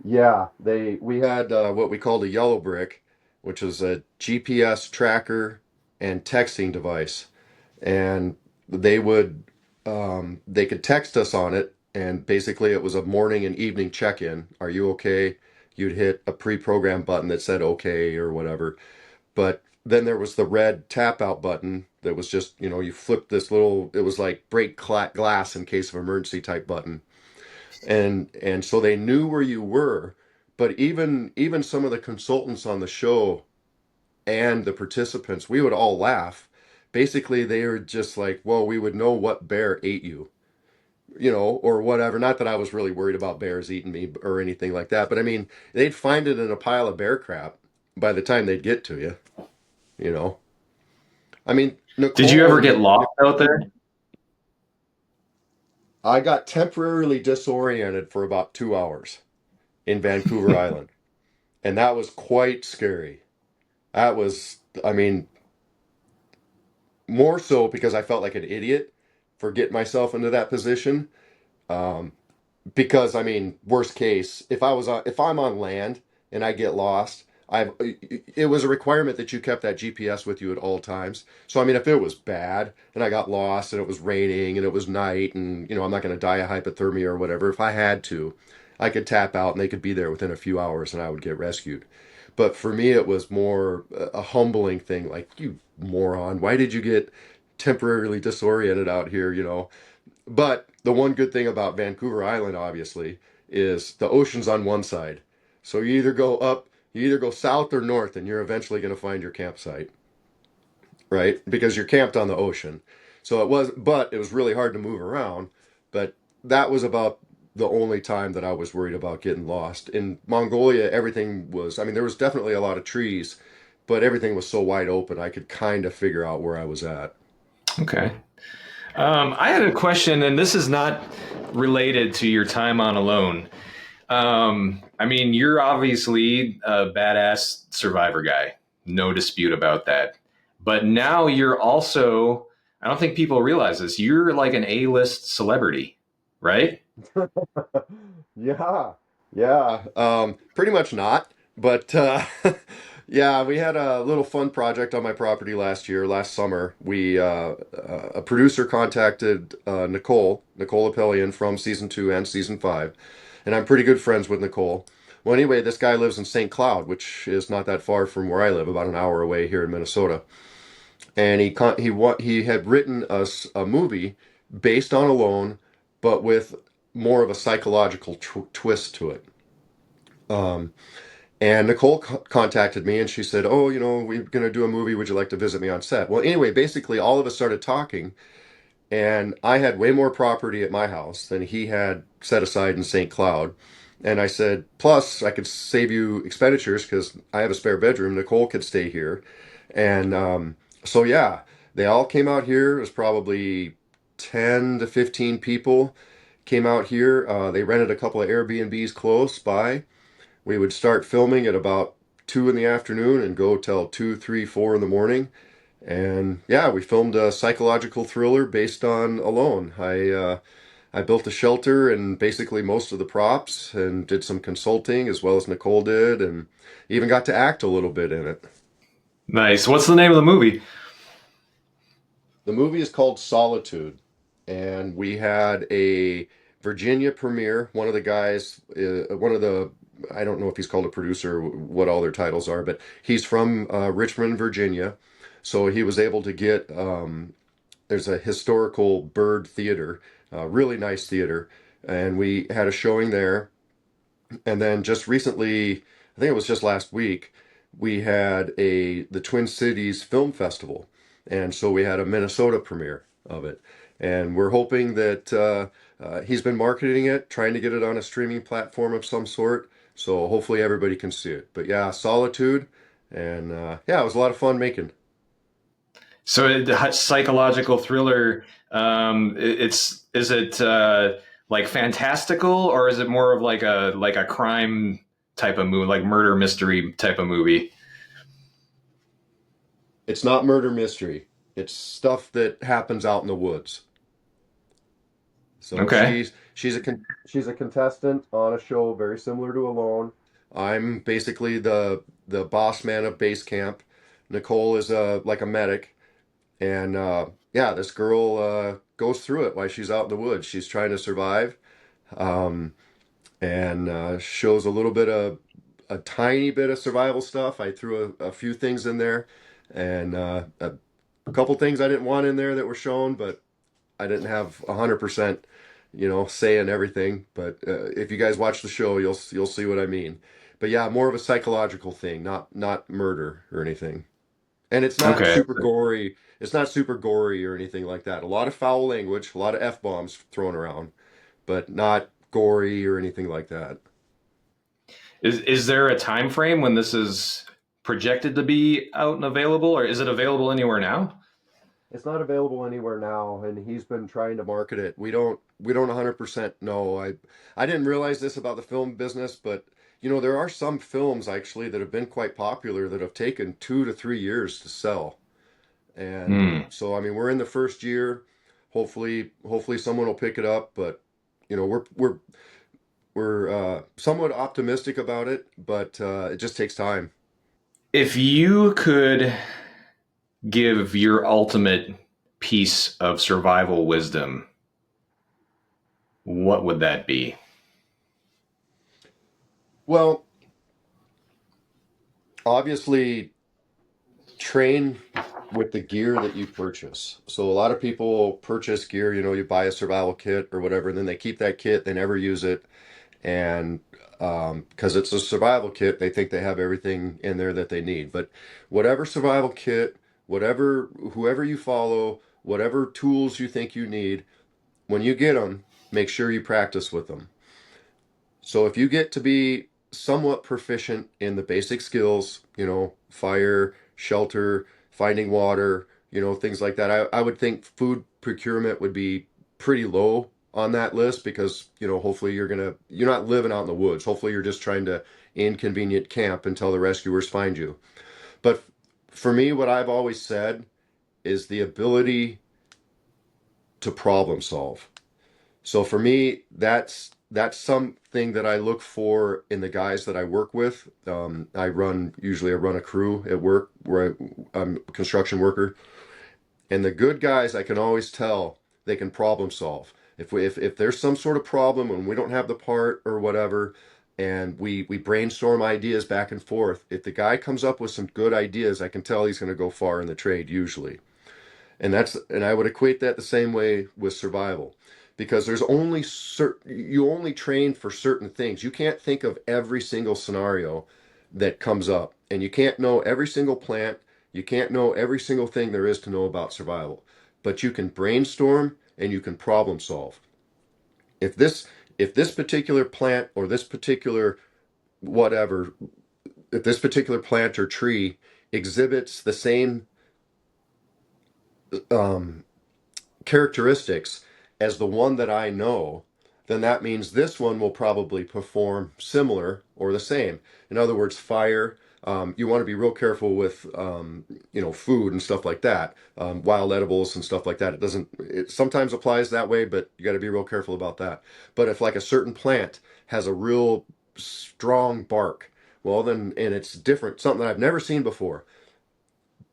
Yeah, we had what we called a yellow brick, which was a GPS tracker and texting device, and they would they could text us on it, and basically it was a morning and evening check-in. Are you okay? You'd hit a pre-programmed button that said okay or whatever. But then there was the red tap out button that was just, you flip this little, it was like break glass in case of emergency type button. And so they knew where you were, but even some of the consultants on the show and the participants, we would all laugh. Basically, they were just like, well, we would know what bear ate you, or whatever. Not that I was really worried about bears eating me or anything like that, but I mean, they'd find it in a pile of bear crap by the time they'd get to you, you know. I mean, Did you Nicole ever and get lost out there? I got temporarily disoriented for about 2 hours in Vancouver Island, and that was quite scary. That was, I mean, more so because I felt like an idiot for getting myself into that position. Um, because I mean, worst case, if I'm on land and I get lost, it was a requirement that you kept that GPS with you at all times. So I mean, if it was bad and I got lost and it was raining and it was night and I'm not going to die of hypothermia or whatever, if I had to, I could tap out and they could be there within a few hours and I would get rescued. But for me, it was more a humbling thing. Like, you moron, why did you get temporarily disoriented out here? But the one good thing about Vancouver Island, obviously, is the ocean's on one side. So you either go south or north, and you're eventually going to find your campsite, right? Because you're camped on the ocean. But it was really hard to move around. But that was about the only time that I was worried about getting lost. In Mongolia, I mean, there was definitely a lot of trees, but everything was so wide open, I could kind of figure out where I was at. Okay. I had a question, and this is not related to your time on Alone. I mean, you're obviously a badass survivor guy, no dispute about that. But now you're also, I don't think people realize this, you're like an A-list celebrity, right? Yeah, yeah. Pretty much not, but yeah, we had a little fun project on my property last summer. A producer contacted Nicole Appelian from season 2 and season 5, and I'm pretty good friends with Nicole. Well, anyway, this guy lives in St. Cloud, which is not that far from where I live, about an hour away here in Minnesota. And he had written us a movie based on Alone, but with more of a psychological twist to it. Um, and Nicole contacted me and she said, "Oh, we're going to do a movie. Would you like to visit me on set?" Well, anyway, basically, all of us started talking, and I had way more property at my house than he had set aside in St. Cloud. And I said, plus, I could save you expenditures because I have a spare bedroom. Nicole could stay here. And so, yeah, they all came out here. It was probably 10 to 15 people came out here. They rented a couple of Airbnbs close by. We would start filming at about 2 in the afternoon and go till 2, 3, 4 in the morning. And yeah, we filmed a psychological thriller based on Alone. I built a shelter and basically most of the props and did some consulting as well as Nicole did, and even got to act a little bit in it. Nice. What's the name of the movie? The movie is called Solitude, and we had a Virginia premiere. One of the guys, I don't know if he's called a producer, what all their titles are, but he's from Richmond, Virginia. So he was able to get, there's a historical bird theater, really nice theater, and we had a showing there. And then just recently, I think it was just last week, we had the Twin Cities Film Festival, and so we had a Minnesota premiere of it, and we're hoping that he's been marketing it, trying to get it on a streaming platform of some sort. So hopefully everybody can see it. But yeah, Solitude, and yeah, it was a lot of fun making. So the psychological thriller, is it like fantastical, or is it more of like a crime type of movie, like murder mystery type of movie? It's not murder mystery. It's stuff that happens out in the woods. So Okay. she's a contestant on a show very similar to Alone. I'm basically the boss man of base camp. Nicole is like a medic, and yeah, this girl goes through it while she's out in the woods. She's trying to survive, um, and shows a little bit of a tiny bit of survival stuff. I threw a few things in there, and a couple things I didn't want in there that were shown, but I didn't have 100%, say in everything. But if you guys watch the show, you'll see what I mean. But yeah, more of a psychological thing, not murder or anything. And it's not Okay. super gory. It's not super gory or anything like that. A lot of foul language, a lot of F bombs thrown around, but not gory or anything like that. Is there a time frame when this is projected to be out and available, or is it available anywhere now? It's not available anywhere now, and he's been trying to market it. We don't 100% know. I didn't realize this about the film business, but there are some films actually that have been quite popular that have taken 2 to 3 years to sell. And Hmm. so I mean, we're in the first year. Hopefully someone will pick it up, but we're somewhat optimistic about it, but it just takes time. If you could give your ultimate piece of survival wisdom, what would that be? Well, obviously train with the gear that you purchase. So a lot of people purchase gear, you buy a survival kit or whatever, and then they keep that kit, they never use it, and because it's a survival kit, they think they have everything in there that they need. But whatever survival kit, whoever you follow, whatever tools you think you need, when you get them, make sure you practice with them. So if you get to be somewhat proficient in the basic skills, fire, shelter, finding water, things like that, I would think food procurement would be pretty low on that list because, hopefully you're not living out in the woods. Hopefully you're just trying to inconvenient camp until the rescuers find you. But for me, what I've always said is the ability to problem solve. So for me, that's something that I look for in the guys that I work with. I run a crew at work where I'm a construction worker, and the good guys I can always tell they can problem solve. If there's some sort of problem and we don't have the part or whatever, and we brainstorm ideas back and forth, if the guy comes up with some good ideas, I can tell he's going to go far in the trade usually. And I would equate that the same way with survival, because you only train for certain things. You can't think of every single scenario that comes up, and you can't know every single plant. You can't know every single thing there is to know about survival, but you can brainstorm and you can problem solve. If this particular plant or this particular whatever, if this particular plant or tree exhibits the same um, characteristics as the one that I know, then that means this one will probably perform similar or the same. In other words, fire. You want to be real careful with, food and stuff like that, wild edibles and stuff like that. It sometimes applies that way, but you got to be real careful about that. But if like a certain plant has a real strong bark, well then, and it's different, something that I've never seen before,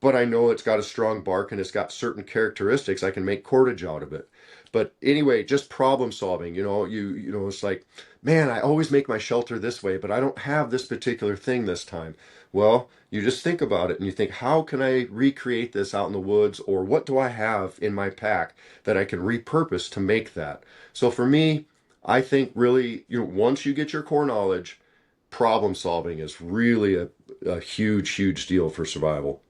but I know it's got a strong bark and it's got certain characteristics. I can make cordage out of it. But anyway, just problem solving. It's like, man, I always make my shelter this way, but I don't have this particular thing this time. Well, you just think about it and you think, how can I recreate this out in the woods, or what do I have in my pack that I can repurpose to make that? So for me, I think really, once you get your core knowledge, problem solving is really a huge, huge deal for survival.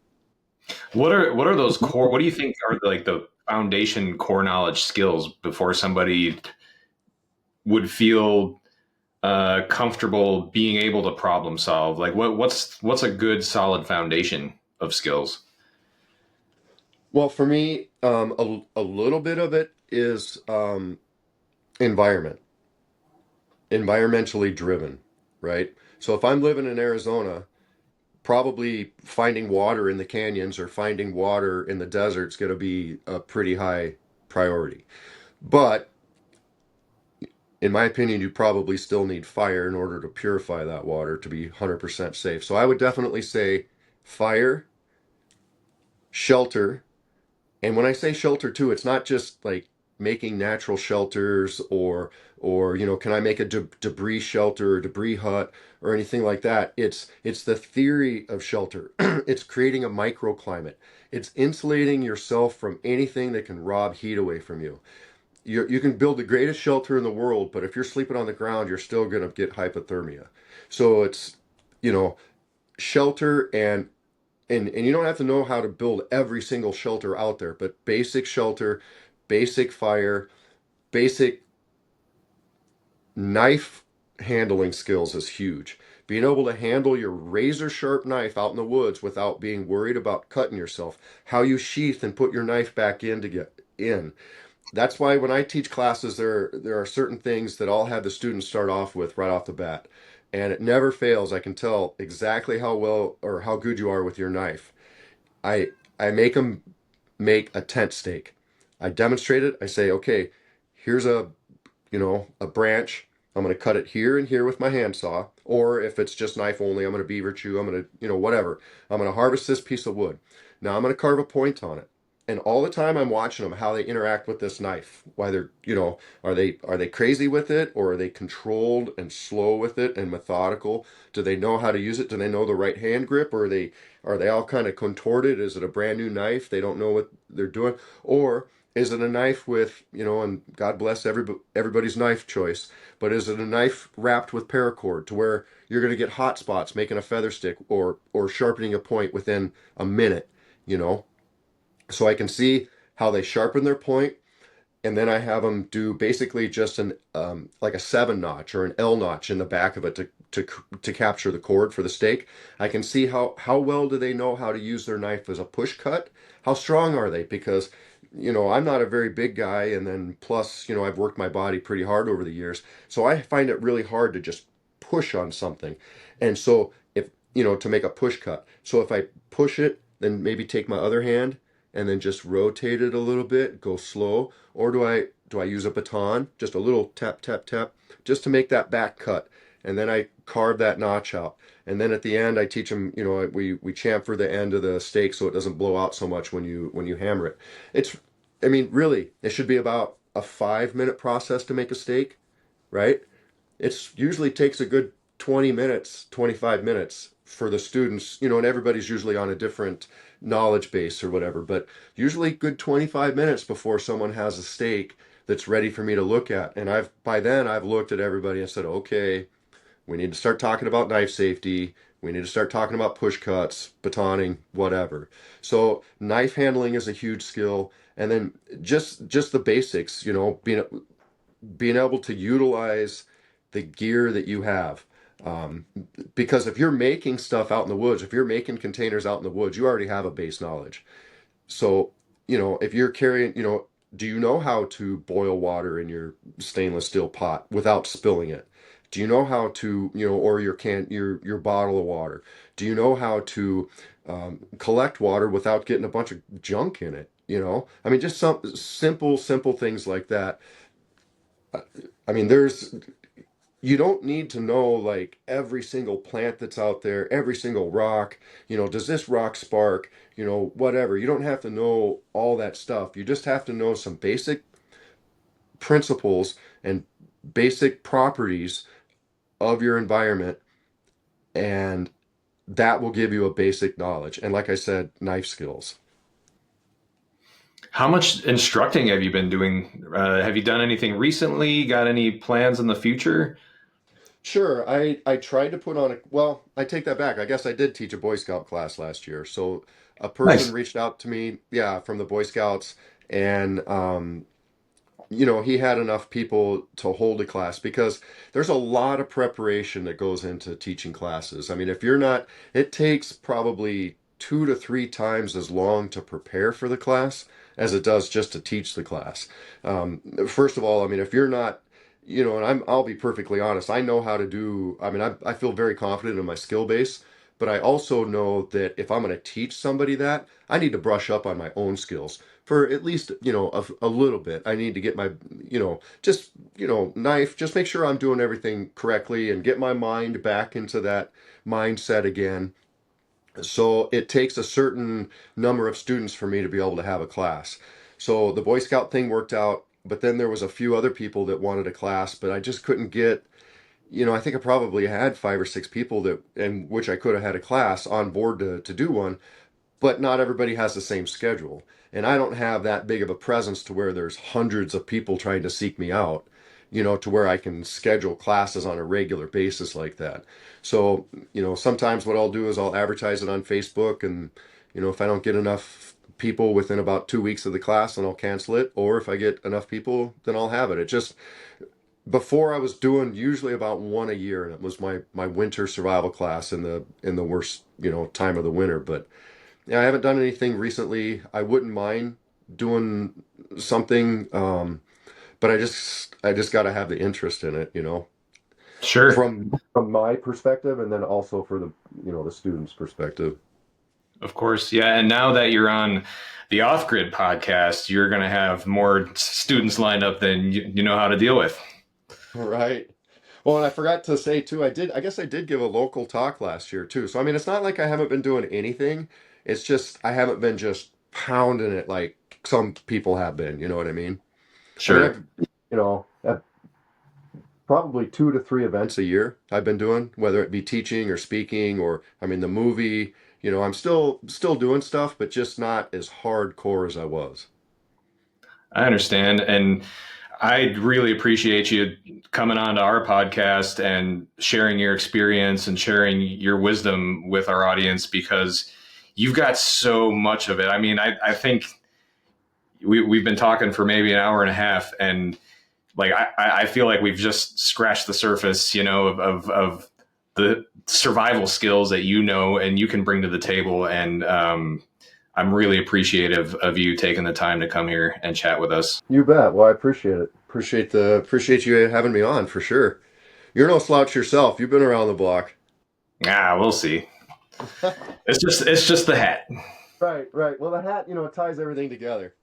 What are those core? What do you think are like the foundation core knowledge skills before somebody would feel comfortable being able to problem solve? Like what's a good solid foundation of skills? Well, for me, a little bit of it is environment, environmentally driven, right? So if I'm living in Arizona, probably finding water in the canyons or finding water in the desert is going to be a pretty high priority. But in my opinion, you probably still need fire in order to purify that water to be 100% safe. So I would definitely say fire, shelter. And when I say shelter too, it's not just like making natural shelters or can I make a debris shelter or debris hut or anything like that. It's the theory of shelter. It's creating a microclimate. It's insulating yourself from anything that can rob heat away from you. You can build the greatest shelter in the world, but if you're sleeping on the ground, you're still going to get hypothermia. So it's, you know, shelter and you don't have to know how to build every single shelter out there, but basic shelter, basic fire, basic knife handling skills is huge. Being able to handle your razor sharp knife out in the woods without being worried about cutting yourself, how you sheath and put your knife back in to get in. That's why when I teach classes, there are certain things that I'll have the students start off with right off the bat. And it never fails. I can tell exactly how well or how good you are with your knife. I make them make a tent stake. I demonstrate it. I say, okay, here's a branch. I'm going to cut it here and here with my handsaw. Or if it's just knife only, I'm going to beaver chew. I'm going to, whatever. I'm going to harvest this piece of wood. Now I'm going to carve a point on it. And all the time I'm watching them, how they interact with this knife. Why they're, are they crazy with it, or are they controlled and slow with it and methodical? Do they know how to use it? Do they know the right hand grip, or are they all kind of contorted? Is it a brand new knife? They don't know what they're doing, or is it a knife with, and God bless everybody's knife choice, but is it a knife wrapped with paracord to where you're going to get hot spots making a feather stick or sharpening a point within a minute, you know? So I can see how they sharpen their point, and then I have them do basically just an like a 7 notch or an L notch in the back of it to capture the cord for the steak. I can see how well do they know how to use their knife as a push cut. How strong are they? Because I'm not a very big guy, and then plus I've worked my body pretty hard over the years, so I find it really hard to just push on something, and so if to make a push cut. So if I push it, then maybe take my other hand and then just rotate it a little bit, go slow, or do I use a baton, just a little tap tap tap, just to make that back cut, and then I carve that notch out, and then at the end I teach them, we chamfer the end of the steak so it doesn't blow out so much when you hammer it. It's, I mean, really, it should be about a 5 minute process to make a steak, right? It's usually takes a good 20 minutes, 25 minutes for the students, and everybody's usually on a different knowledge base or whatever, but usually good 25 minutes before someone has a steak that's ready for me to look at. And by then I've looked at everybody and said, okay, we need to start talking about knife safety. We need to start talking about push cuts, batoning, whatever. So knife handling is a huge skill. And then just the basics, being able to utilize the gear that you have. Because if you're making stuff out in the woods, if you're making containers out in the woods, you already have a base knowledge. So, if you're carrying, do you know how to boil water in your stainless steel pot without spilling it? Do you know how to, or your bottle of water? Do you know how to collect water without getting a bunch of junk in it? I mean, just some simple things like that. I mean, you don't need to know like every single plant that's out there, every single rock, does this rock spark, whatever. You don't have to know all that stuff. You just have to know some basic principles and basic properties of your environment, and that will give you a basic knowledge. And like I said, knife skills. How much instructing have you been doing? Have you done anything recently? Got any plans in the future? Sure. I tried to put on well, I take that back. I guess I did teach a Boy Scout class last year. So a person Nice. reached out to me, yeah, from the Boy Scouts, and he had enough people to hold a class because there's a lot of preparation that goes into teaching classes. I mean, if you're not, it takes probably 2 to 3 times as long to prepare for the class as it does just to teach the class. First of all, I mean, if you're not, and I'll be perfectly honest, I know how to do, I mean, I feel very confident in my skill base, but I also know that if I'm going to teach somebody that, I need to brush up on my own skills for at least a little bit. I need to get my just knife, just make sure I'm doing everything correctly and get my mind back into that mindset again. So it takes a certain number of students for me to be able to have a class. So the Boy Scout thing worked out, but then there was a few other people that wanted a class, but I just couldn't get, I think I probably had 5 or 6 people that, and which I could have had a class on board to do one, but not everybody has the same schedule. And I don't have that big of a presence to where there's hundreds of people trying to seek me out, to where I can schedule classes on a regular basis like that. So, sometimes what I'll do is I'll advertise it on Facebook, and, if I don't get enough people within about 2 weeks of the class, then I'll cancel it. Or if I get enough people, then I'll have it. It just, before I was doing usually about one a year, and it was my winter survival class in the worst, time of the winter. But yeah, I haven't done anything recently. I wouldn't mind doing something, but I just got to have the interest in it, Sure. from my perspective, and then also for the students' perspective. Of course. Yeah. And now that you're on the Off Grid podcast, you're going to have more students lined up than you know how to deal with. Right. Well, and I forgot to say too, I guess I did give a local talk last year too. So I mean, it's not like I haven't been doing anything. It's just I haven't been just pounding it like some people have been. You know what I mean? I mean, Sure. I've probably 2 to 3 events a year I've been doing, whether it be teaching or speaking or I mean the movie. I'm still doing stuff, but just not as hardcore as I was. I understand. And I really appreciate you coming on to our podcast and sharing your experience and sharing your wisdom with our audience because you've got so much of it. I mean, I think we've been talking for maybe an hour and a half, and like I feel like we've just scratched the surface, of the survival skills that and you can bring to the table. And I'm really appreciative of you taking the time to come here and chat with us. You bet. Well, I appreciate it. Appreciate you having me on for sure. You're no slouch yourself. You've been around the block. We'll see. It's just the hat. Right, right. Well, the hat, ties everything together.